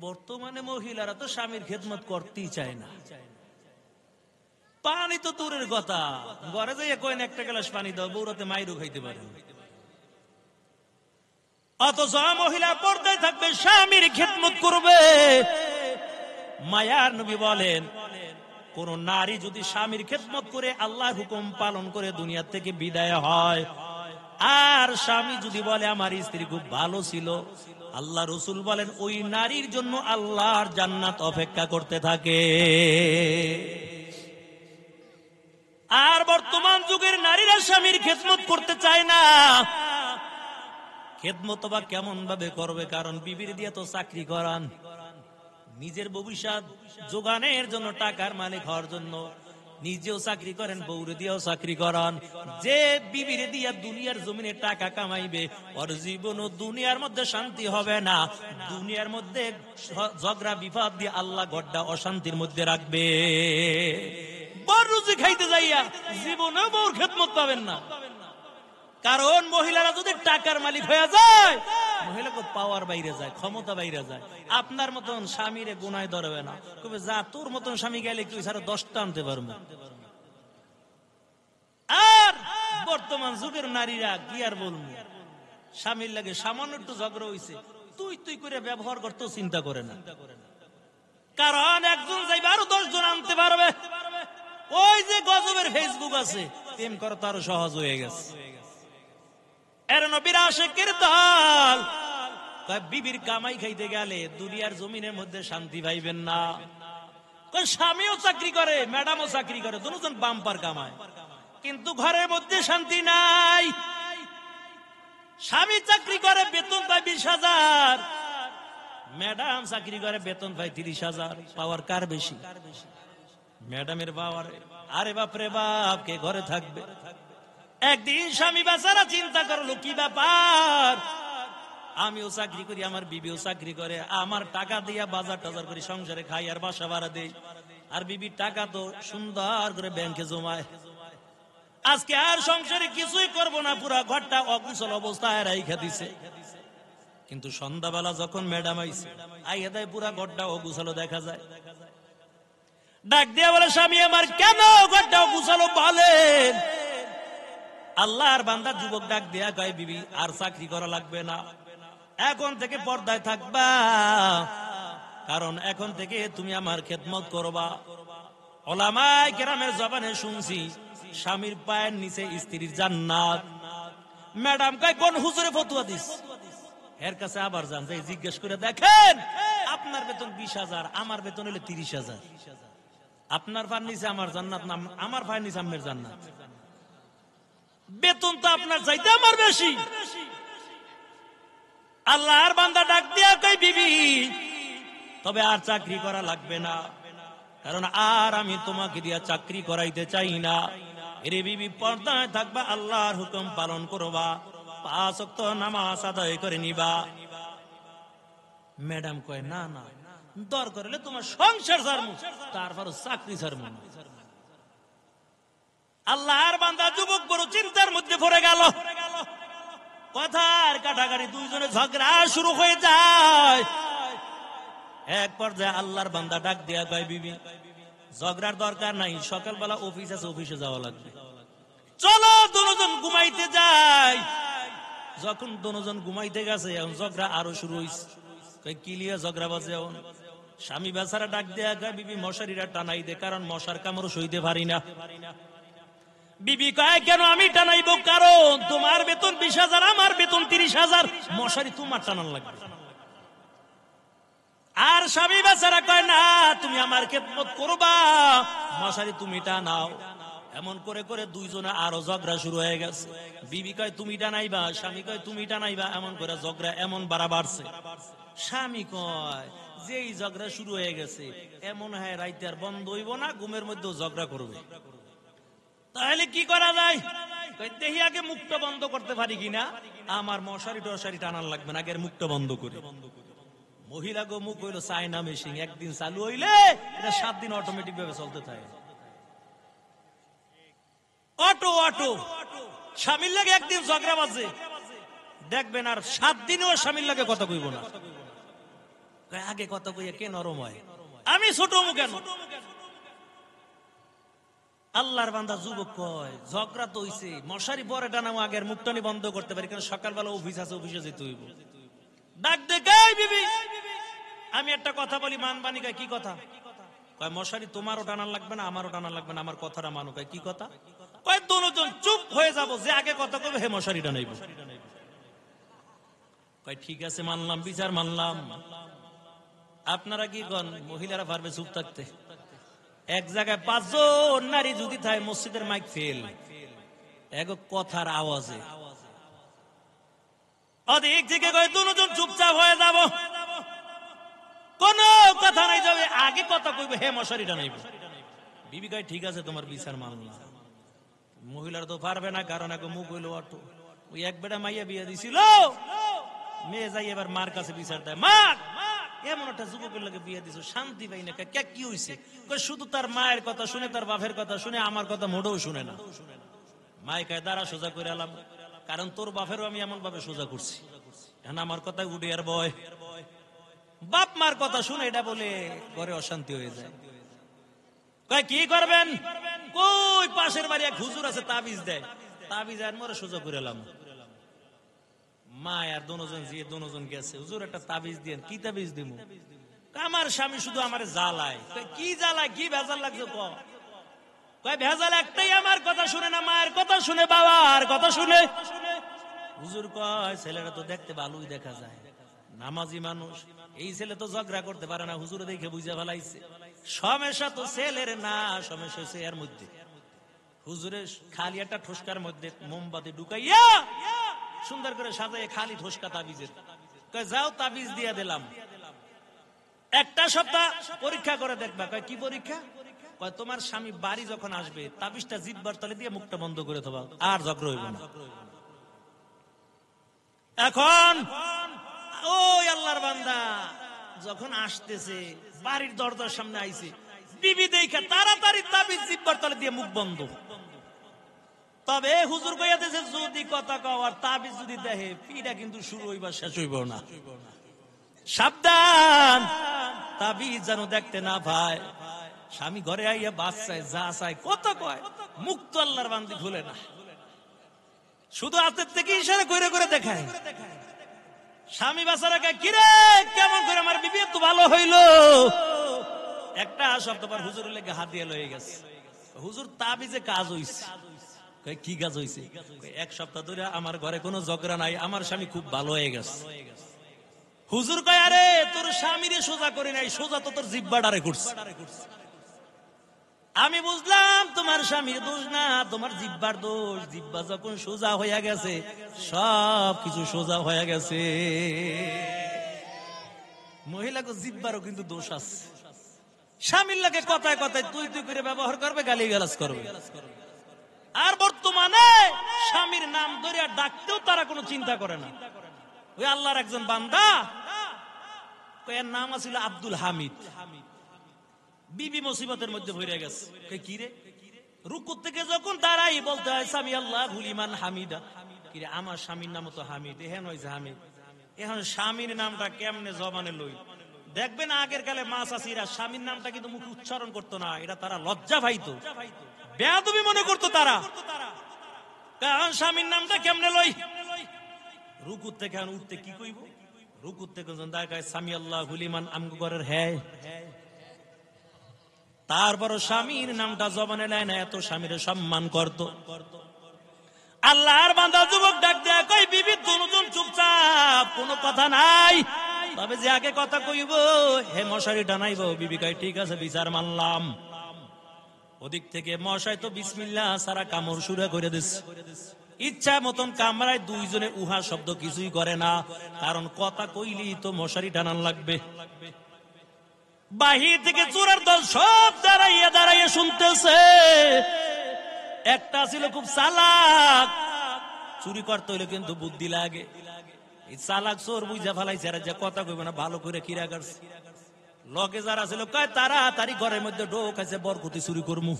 বর্তমানে মহিলারা তো স্বামীর খেদমত করতেই চায় না। পানি তো দূরের কথা, ঘরে যাইয়া কয়েন একটা গ্লাস পানি দাও, বউরাতে মাইরও খাইতে পারে। অথচ মহিলা পর্দায় থাকবে, স্বামীর খেদমত করবে। মায়ার নবী বলেন, কোন নারী যদি স্বামীর খেদমত করে আল্লাহর হুকুম পালন করে দুনিয়া থেকে বিদায় হয়, আর স্বামী যদি বলে আমার স্ত্রী খুব ভালো ছিল, আল্লাহ রসুল বলেন ওই নারীর জন্য আল্লাহর জান্নাত অপেক্ষা করতে থাকে। আর বর্তমান যুগের নারীরা স্বামীর খেদমত করতে চায় না। খেদমত বা কেমন ভাবে করবে? কারণ বিবির দিয়ে তো চাকরি করান, নিজের ভবিষ্যৎ যোগানের জন্য, টাকার মালিক হওয়ার জন্য নিজেও চাকরি করেন, বউরে দিয়েও চাকরি করান। যে বিবিরে দিয়া দুনিয়ার জমিনে টাকা কামাইবে, ওর জীবনও দুনিয়ার মধ্যে শান্তি হবে না, দুনিয়ার মধ্যে ঝগড়া বিপদ দিয়ে আল্লাহ গড্ডা অশান্তির মধ্যে রাখবে। বড় রুজি খাইতে যাইয়া জীবনেও বউর খেদমত পাবেন না। কারণ মহিলারা যদি টাকার মালিক হয়ে যায়, মহিলাকে পাওয়ার বাইরে যায়, ক্ষমতা বাইরে যায়। আপনার মতন স্বামীরে গুনায় ধরবে না, কবে যা তোর মতন স্বামী গেলে তুই সারা 10টা আনতে পারবো। আর বর্তমান যুগের নারীরা কি আর বলবো, স্বামীর লাগে সামান্য একটু ঝগড়া হইছে, তুই করে ব্যবহার করতেও চিন্তা করে না। কারণ একজন যাইবে আরো 10 জন আনতে পারবে। ওই যে গজবের ফেসবুক আছে, প্রেম করা তো আরো সহজ হয়ে গেছে। এর নবীর আশিকের দল বিবির কামাই খাইতে গেলে দুনিয়ার জমিনের মধ্যে শান্তি পাইবেন না। স্বামীও চাকরি করে, ম্যাডামও চাকরি করে, দুজন বাম্পার কামায়, কিন্তু ঘরের মধ্যে শান্তি নাই। স্বামী চাকরি করে, বেতন পায় 20,000, ম্যাডাম চাকরি করে, বেতন পায় 30,000। পাওয়ার কার বেশি? ম্যাডামের পাওয়ার। আরে বাপরে বাপ, কে ঘরে থাকবে? একদিন স্বামী বেচারা চিন্তা করলো, কি ব্যাপার, আমিও চাকরি করি, আমার বিবিও চাকরি করে, আমার টাকা দিয়া বাজার টাজার করে সংসারে খাই আর বাসা ভাড়া দেই, আর বিবির টাকা তো সুন্দর করে ব্যাংকে জমায়। আজকে আর সংসারে কিছুই করবো না, পুরা ঘরটা অকুশল অবস্থায় রাইখা দিছে। কিন্তু সন্ধ্যাবেলা যখন ম্যাডাম আইছে, আইয়া দেয় পুরা ঘরটা অগুছালো দেখা যায়। ডাক দিয়া বলে, স্বামী আমার কেন ঘরটা অগুছালো বলেন? আল্লাহর বান্দা যুবক ডাক দেয়া কয়, বিবি আর চাকরি করা লাগবে না, এখন থেকে পর্দায় থাকবা, কারণ এখন থেকে তুমি আমার খেদমত করবা। ওলামায়ে কেরামের জবানে শুনছি স্বামীর পায়ের নিচে স্ত্রীর জান্নাত। ম্যাডাম কয় কোন হুজুরে ফতোয়া দিস? এর কাছে আবার যান, যে জিজ্ঞেস করে দেখেন আপনার বেতন 20,000, আমার বেতন হলো 30,000। আপনার পায়ের নিচে আমার জান্নাত না, আমার পায়ের নিচে আম্মের জান্নাত? বেতন তো আপনার চাইতে আমার বেশি। আল্লাহর বান্দা ডাক দিয়া কই বিবি তবে আর চাকরি করা লাগবে না, কারণ আর আমি তোমাকে দিয়া চাকরি করাইতে চাই না। এরে বিবি পর্দায় থাকবা, আল্লাহর হুকুম পালন করবা, 5 ওয়াক্ত নামাজ আদায় করে নিবা। ম্যাডাম কয় না না, দরকার হলে তোমার সংসার ছাড়মু, তারপর চাকরি ছাড়মু না। আল্লাহর বান্দা যুবক বড় চিন্তার মধ্যে পড়ে গেল। কথার কাটাকাটি, দুইজনে ঝগড়া শুরু হয়ে যায়। এক পর্যায়ে আল্লাহর বান্দা ডাক দিয়া কয় বিবি ঝগড়ার দরকার নাই, সকালবেলা অফিস আছে, অফিসে যাওয়া লাগবে, চলো দুজন ঘুমাইতে যাই। যখন দুজন ঘুমাইতে গেছে এখন ঝগড়া আরো শুরু হইছে। কই কি লিয়া ঝগড়া বাজে এখন? স্বামী বেচারা ডাক দিয়া কয় বিবি মশারিটা টানাই দে, কারণ মশার কামড় সইতে পারি না। বিবি কয় কেন আমি টানাইব? কারণ তোমার বেতন 20,000, আমার বেতন 30,000, মশারি তোমার টানান লাগবে। আর স্বামী বেচারা কয় না তুমি আমার খেদমত করবা, মশারি তুমি টানাও। এমন করে করে দুইজনে আরো ঝগড়া শুরু হয়ে গেছে। বিবি কয় তুমি টানাইবা, স্বামী কয় তুমি টানাইবা, এমন করে ঝগড়া এমন বাড়ছে। স্বামী কয় যে এই ঝগড়া শুরু হয়ে গেছে, এমন হয় রাইতে আর বন্ধ হইব না, ঘুমের মধ্যেও ঝগড়া করবে, তাহলে কি করা যায়? দেখি আগে মুখটা বন্ধ করতে পারি কিনা। আমার মশারি টশারি টানার লাগবে না, আগের মুখটা বন্ধ করে। মহিলা গো মুখ হইলো চায়না মেশিন, একদিন চালু হইলে এটা 7 দিন অটোমেটিক ভাবে চলতে থাকে। অটো অটো স্বামীর লাগে একদিন ঝগড়া বাজে, দেখবেন আর 7 দিনেও স্বামীর লাগে কথা কইব না। আগে কথা কইয়া কে নরম হয়, আমি ছোট মুখ কেন? আল্লাহর বান্দা যুবক কয় ঝগড়া তো হইছে, মশারি পরে টানাও, আগের মুখটানি বন্ধ করতে পারি, কারণ সকালবেলা অফিস আছে, অফিসে যেতে হইব। ডাক দে গাই বিবি আমি একটা কথা বলি, মানবানি? কয় কি কথা? কয় মশারি তোমারও টানার লাগবে না, আমারও টানার লাগবে না, আমার কথাটা মানো। কয় কি কথা? কয় দুজন চুপ হয়ে যাব, যে আগে কথা কবে হে মশারি টানাইব। কয় ঠিক আছে মানলাম, বিচার মানলাম। আপনারা কি কন? মহিলারা পারবে চুপ থাকতে? এক জায়গায় 5 জন নারী যদি থাকে, মসজিদের মাইক ফেল, এক কথার আওয়াজে অধিক থেকে কয় দুজন চুপচাপ হয়ে যাব, কোন কথা নাই, যাবে আগে কথা কইবে হে মশারি টানাইব। বিবি কয় ঠিক আছে তোমার বিচার মানলাম। মহিলার তো পারবে না, কারণ আগে মুখ হইলো অটো। ওই এক বেটা মাইয়া বিয়ে দিছিল, মেয়ে যাই এবার মার কাছে বিচার দেয়, মা এমন একটা যুবকের লাগে বিয়ে দিছো, শান্তি পাই না। কি হইছে? শুধু তার মায়ের কথা শুনে, তার বাপের কথা শুনে, আমার কথা মোটেও শুনে না। মায় কয় দাঁড়া সোজা করে এলাম, কারণ তোর বাপেরও আমি এমন ভাবে সোজা করছি, এখন আমার কথা উঠে আর বয়। বাপ মার কথা শুনে এটা বলে ঘরে অশান্তি হয়ে যায়। কয় কি করবেন? কই পাশের বাড়ি এক হুজুর আছে, তাবিজ দেয়, তাবিজ আর মরে সোজা করে এলাম। মা আর দুজন যে দুজন গেছে, হুজুর একটা তাবিজ দিয়েন। কি তাবিজ দিব? আমার স্বামী শুধু আমার জ্বালায়। কি জ্বালায়, কি ভেজাল লাগছে? কয় ভেজাল একটাই, আমার কথা শুনে না, মায়ের কথা শুনে, বাবার কথা শুনে। হুজুর কয় ছেলেরা তো দেখতে ভালোই দেখা যায়, নামাজি মানুষ, এই ছেলে তো ঝগড়া করতে পারে না। হুজুর দেখে বুঝে ফেলাইছে সমস্যা তো ছেলের না, সমস্যা হচ্ছে এর মধ্যে। হুজুরে খালি একটা ঠোসকার মধ্যে মোমবাতি ঢুকাইয়া সুন্দর করে সাজাই খালি ঠোসকা তাবিজের। কয় যাও তাবিজ দিয়া দিলাম, একটা সপ্তাহ পরীক্ষা করে দেখবা। কয় কি পরীক্ষা? কয় তোমার স্বামী বাড়ি যখন আসবে, তাবিজটা জিব্বার তলে দিয়ে মুখটা বন্ধ করে দেবা, আর ঝগড়া হইব না। এখন ওই আল্লাহর বান্দা যখন আসতেছে, বাড়ির দরজার সামনে আইছে, বিবি দেখা তাড়াতাড়ি তাবিজ জিব্বার তলে দিয়ে মুখ বন্ধ। তবে হুজুর কইয়া দিয়েছে যদি কথা কও আর তাবিজ যদি দেখে, পিড়া কিন্তু শুরু হইবা শেষ হইব না। সাবধান, তাবিজ যেন দেখতে না পায়। স্বামী ঘরে আইয়া বাচ্চায় যা চায় কথা কয়, মুখ তো আল্লাহর বান্দি খুলে না, শুধু হাতের থেকে ইশারা করে করে দেখায়। স্বামী বাচ্চারা কিরে কেমন করে আমার বিবি তো ভালো হইলো? একটা সপ্তাহ পর হুজুর লেগে হাত দিয়ে লয়ে গেছে। হুজুর তাবিজে কাজ হইছে। কি কাজ হইছে? এক সপ্তাহ ধরে আমার ঘরে কোনো ঝগড়া নাই, আমার স্বামী খুব ভালো হয়ে গেছে। হুজুর কয় আরে তোর স্বামীরে সোজা করি নাই, সোজা তো তোর জিব্বাটারে করছে। আমি বুঝলাম তোমার স্বামীর দোষ না, তোমার জিব্বার দোষ। জিব্বা যখন সোজা হইয়া গেছে সব কিছু সোজা হইয়া গেছে। মহিলাকে জিব্বারও কিন্তু দোষ আছে। স্বামীর লাগে কথায় কথায় তুই তুই করে ব্যবহার করবে, গালিগালাজ করবে। আর বর্তমানে স্বামীর নাম ধরিয়া ডাকতেও তারা কোনো চিন্তা করে না। ওই আল্লাহর একজন বান্দা, এর নাম ছিল আব্দুল হামিদ। বিবি মুসিবতের মধ্যে ভরে গেছে। কি রে? রুকু থেকে যখন দাঁড়াই বলতে হয় সামি আল্লাহ হুলিমান হামিদা। কি রে, আমার স্বামীর নাম তো হামিদ, এখন হয়েছে হামিদ। এখন স্বামীর নামটা কেমনে জবানে লই? দেখবেন আগের কালে মা চাষিরা স্বামীর নামটা কিন্তু মুখে উচ্চারণ করতো না, এটা তারা লজ্জা পাইতো, বেয়াদবি মনে করতো তারা। কারণ স্বামীর নামটা কেমনে লই? রুকু থেকে উঠতে কি কইব? রুকু থেকে দেখায় সামি আল্লাহ হুলিমান আমগো ঘরের হ্যাঁ। তারপরও স্বামীর নামটা জবানে নেয় না, এত স্বামীর সম্মান করত। আল্লাহর বান্দা যুবক ডাক দেয়া কই বিবি দুজন চুপচাপ, কোনো কথা নাই। তবে যে আগে কথা কইব হে মশারি টানাইব। বিবি কয় ঠিক আছে, বিচার মানলাম। ওদিক থেকে মশাই তো বিসমিল্লাহ সারা কামড় শুরু করে দিচ্ছে। ইচ্ছা মতন কামড়ায়, দুইজনে উহা শব্দ কিছুই করে না, কারণ কথা কইলি তো মশারি টানান লাগবে। বাহির থেকে চোরের দল সব দাঁড়াইয়া দাঁড়াইয়া শুনতেছে। একটা ছিল খুব চালাক, চুরি করতে হইলে কিন্তু বুদ্ধি লাগে। এই চালাক চোর বুঝা ফেলাইছে, আর যে কথা কইবে না ভালো করে কিরা করছে। লগে যারা ছিল কয় তাড়াতাড়ি ঘরের মধ্যে ঢোক, আছে বরকুতি চুরি করমু।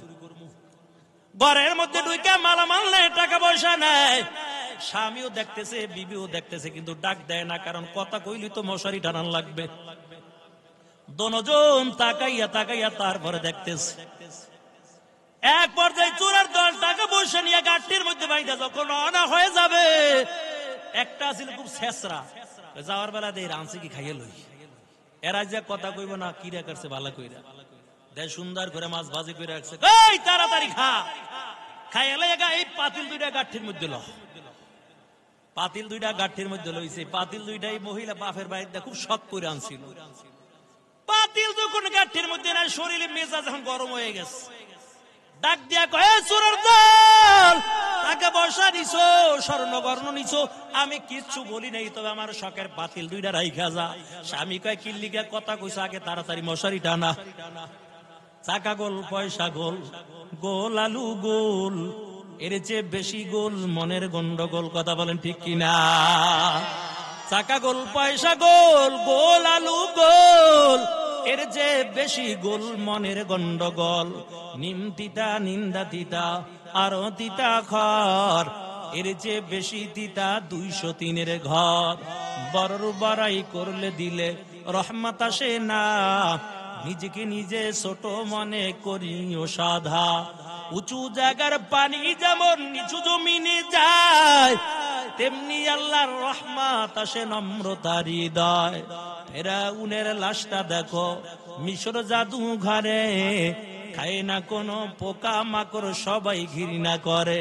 ঘরের মধ্যে ঢুকে মালামাল নেই, টাকা পয়সা নেই। স্বামীও দেখতেছে, বিবিও দেখতেছে, কিন্তু ডাক দেয় না, কারণ কথা কইলি তো মশারি টানান লাগবে। দোনোজন তাকাইয়া তাকাইয়া তারপরে দেখতেছে। এক পর্যায়ে চোরের দল টাকা পয়সা নিয়ে গাড়ির মধ্যে বাইদা যখন রওনা হয়ে যাবে, একটা ছিল খুব ছেসরা, যাওয়ার বেলা দেয় রাঁচি কি খাইয়ে লই। এরা যে কথা কইব না, কিরা করছে ভালো কইরা দেয়, সুন্দর করে মাছ ভাজি করে রাখছে। এই তাড়াতাড়ি খা, খাইয়ে লইয়া এই পাতিল দুইটা গাঠির মধ্যে ল। পাতিল দুইটা গাঠির মধ্যে লইছে। পাতিল দুইটাই মহিলা বাপের বাড়িতে খুব শখ করে আনছিল। পাতিল যখন গাঠির মধ্যে না, শরীরে মেজাজ এখন গরম হয়ে গেছে। ডাক দিয়া কয় চোরের দল, টাকা পয়সা নিছো, স্বর্ণগর্ণ নিছো, আমি কিচ্ছু বলি নাই, তবে আমার শখের পাতিল দুইটা রাইখা যা। স্বামী কয় কিল্লিগা কথা কইছ, আগে তাড়াতাড়ি মশারি টানা। চাকা গোল পয়সা গোল, গোল আলু গোল, এর চেয়ে বেশি গোল মনের গন্ডগোল। কথা বলেন ঠিক কিনা? চাকা গোল পয়সা গোল, গোল আলু গোল, এর যে বেশি গোল মনের গন্ডগোল। নিম তিতা নিন্দা তিতা আরো তিতা খর, এর যে বেশি তিতা 203-এর ঘর। বড়র বড়াই করলে দিলে রহমত আসে না, নিজেকে নিজে ছোট মনে করিও সাধা। উঁচু জায়গার পানি যেমন নিচু জমিনে যায়, তেমনি আল্লাহর রহমত আসে নম্রতার হৃদয়। ফেরাউনের লাশটা দেখো মিশর জাদু ঘরে, খায় না কোনো পোকা মাকড়, সবাই ঘৃণা করে।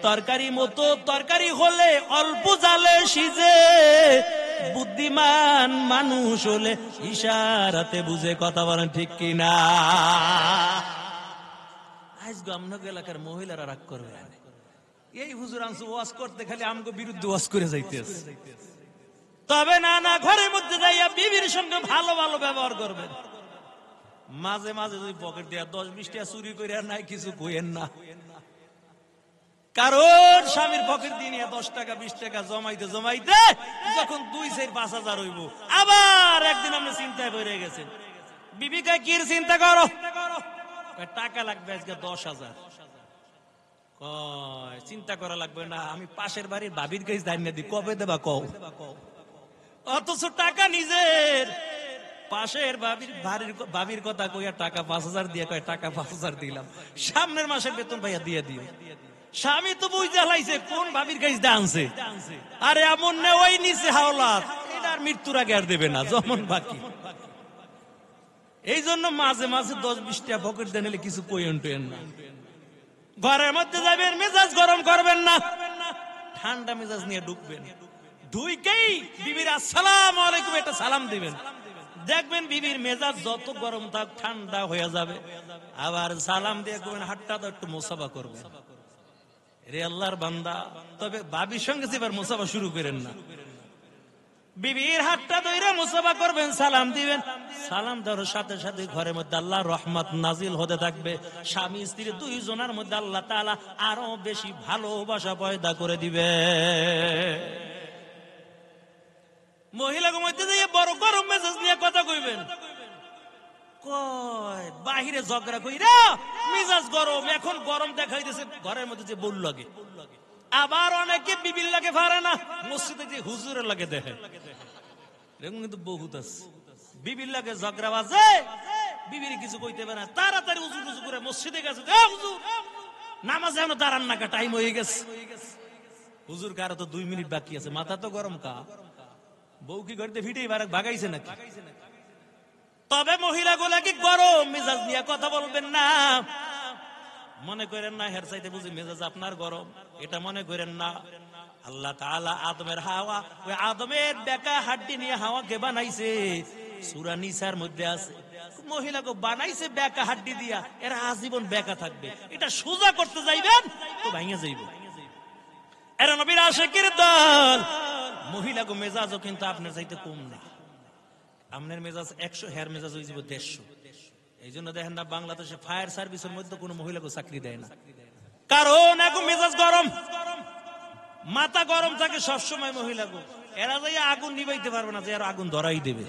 তরকারি মতো তরকারি হলে অল্প জালে সিজে, বুদ্ধিমান মানুষ হলে ইশারাতে বুঝে। কথা বলেন ঠিক কিনা? আজকে আপনাকে এলাকার মহিলারা রাগ করবে, এই হুজুর আনছে ওয়াজ করতে, খালি আমগো বিরুদ্ধে ওয়াজ করে যাইতেছে। তবে না না, ঘরের মধ্যে যাইয়া বিবির সঙ্গে ভালো ভালো ব্যবহার করবেন। মাঝে মাঝে যদি পকেট দিয়া 10-20 টাকা চুরি করে আর নাই কিছু কইেন না, কারণ স্বামীর পকেট দিয়ে নিয়ে 10 টাকা 20 টাকা জমাইতে জমাইতে যখন 2-4-5 হাজার হইব, আবার একদিন আপনি চিন্তায় পড়ে গেছেন। বিবিকে কি চিন্তা করো? টাকা লাগবে আজকে 10,000। চিন্তা করা লাগবে না, আমি পাশের বাড়ির ভাবির কাছে ধান্য দিই, কবে দেবা কও। অথচ টাকা নিজের পাশের ভাবির কথা কইয়া টাকা 5,000 দিয়ে কয় টাকা 5,000 দিলাম, সামনের মাসের বেতন ভাইয়া দিয়ে দিও। স্বামী তো বুঝতে লাইছে কোন ভাবির কাছে দাঁড়ছে। আরে এমন না, ওই নিচে হাওলাত, এটার মৃত্যুর আগে আর দেবে না, যেমন বাকি। এই জন্য মাঝে মাঝে 10-20টা পকেট দেন, কিছু কইন টইন না। ঘরের মধ্যে যাবেন, মেজাজ গরম করবেন না, ঠান্ডা মেজাজ নিয়ে ঢুকবেন। ঢুকেই বিবির আসসালামু আলাইকুম একটা সালাম দিবেন, দেখবেন বিবির মেজাজ যত গরম থাক ঠান্ডা হয়ে যাবে। আবার সালাম দিয়ে করবেন হাতটা তো একটু মুসাফা করবেন। রে আল্লাহর বান্দা, তবে ভাবির সঙ্গে এবার মুসাফা শুরু করেন না। বিবির হাতটা ধরে মুসাফা করবেন, সালাম দিবেন। সালাম দেওয়ার সাথে সাথে ঘরের মধ্যে আল্লাহর রহমত নাজিল হতে থাকবে। স্বামী স্ত্রী দুইজনের মধ্যে আল্লাহ তাআলা আরো বেশি ভালোবাসা পয়দা করে দিবে। মহিলার মধ্যে যে বড় গরম মেজাজ নিয়ে কথা কইবেন, কয় বাহিরে ঝগড়া কইরা মেজাজ গরম, এখন গরম দেখাইতেছে ঘরের মধ্যে যে বল লাগে। আবার অনেকে বিবির লাগে পারে না, মসজিদে যে হুজুরের লাগে দেখে, এরকম কিন্তু বহুত আছে। বিবির লাগে ঝগড়া বাজে, বিবির কিছু কইতে পারে না, তাড়াতাড়ি উজু টুজু করে মসজিদে গেছে, হুজুর নামাজে এখনো দাঁড়ান না, টাইম হয়ে গেছে। হুজুর কারো তো 2 মিনিট বাকি আছে, মাথা তো গরম কা, বউ কি ঘরে ভিটেই ভাগাইছে নাকি? তবে মহিলাগুলা কি গরম মেজাজ নিয়ে কথা বলবেন না, মনে করেন না হের চাইতে বুঝি মেজাজ আপনার গরম, এটা মনে করেন না। আল্লাহ তাআলা আদমের হাওয়া, ওই আদমের বেকা হাড্ডি নিয়ে হাওয়াকে বানাইছে, সূরা নিসার মধ্যে আছে। মহিলাকে বানাইছে বেকা হাড্ডি দিয়া, এরা আজীবন বেকা থাকবে। এটা সোজা করতে যাইবেন তো ভাঙিয়ে যাইবে। এরা নবীর আশিকের দল। মহিলাকে মেজাজও কিন্তু আপনার চাইতে কম না। আপনার মেজাজ 100, হের মেজাজ হয়ে যাবে 150। এই জন্য দেখেন না বাংলাদেশে ফায়ার সার্ভিসের মধ্যে কোনো মহিলাকে চাকরি দেয় না, কারণ এখন মেজাজ গরম, মাথা গরম থাকে সবসময় মহিলাকে। এরা যাই আগুন নিবাইতে পারবে না, যে আর আগুন ধরাই দেবে।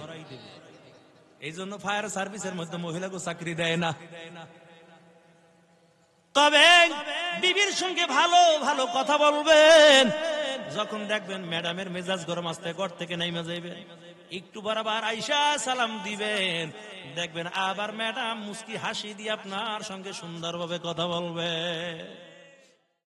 এই জন্য ফায়ার সার্ভিসের মধ্যে মহিলাকে চাকরি দেয় না। তবে বিবির সঙ্গে ভালো ভালো কথা বলবেন। যখন দেখবেন ম্যাডামের মেজাজ গরম আসতে ঘর থেকে নাইমা যাইবেন, একটু বরাবর আইসা সালাম দিবেন, দেখবেন আবার ম্যাডাম মুস্কি হাসি দিয়ে আপনার সঙ্গে সুন্দরভাবে কথা বলবে।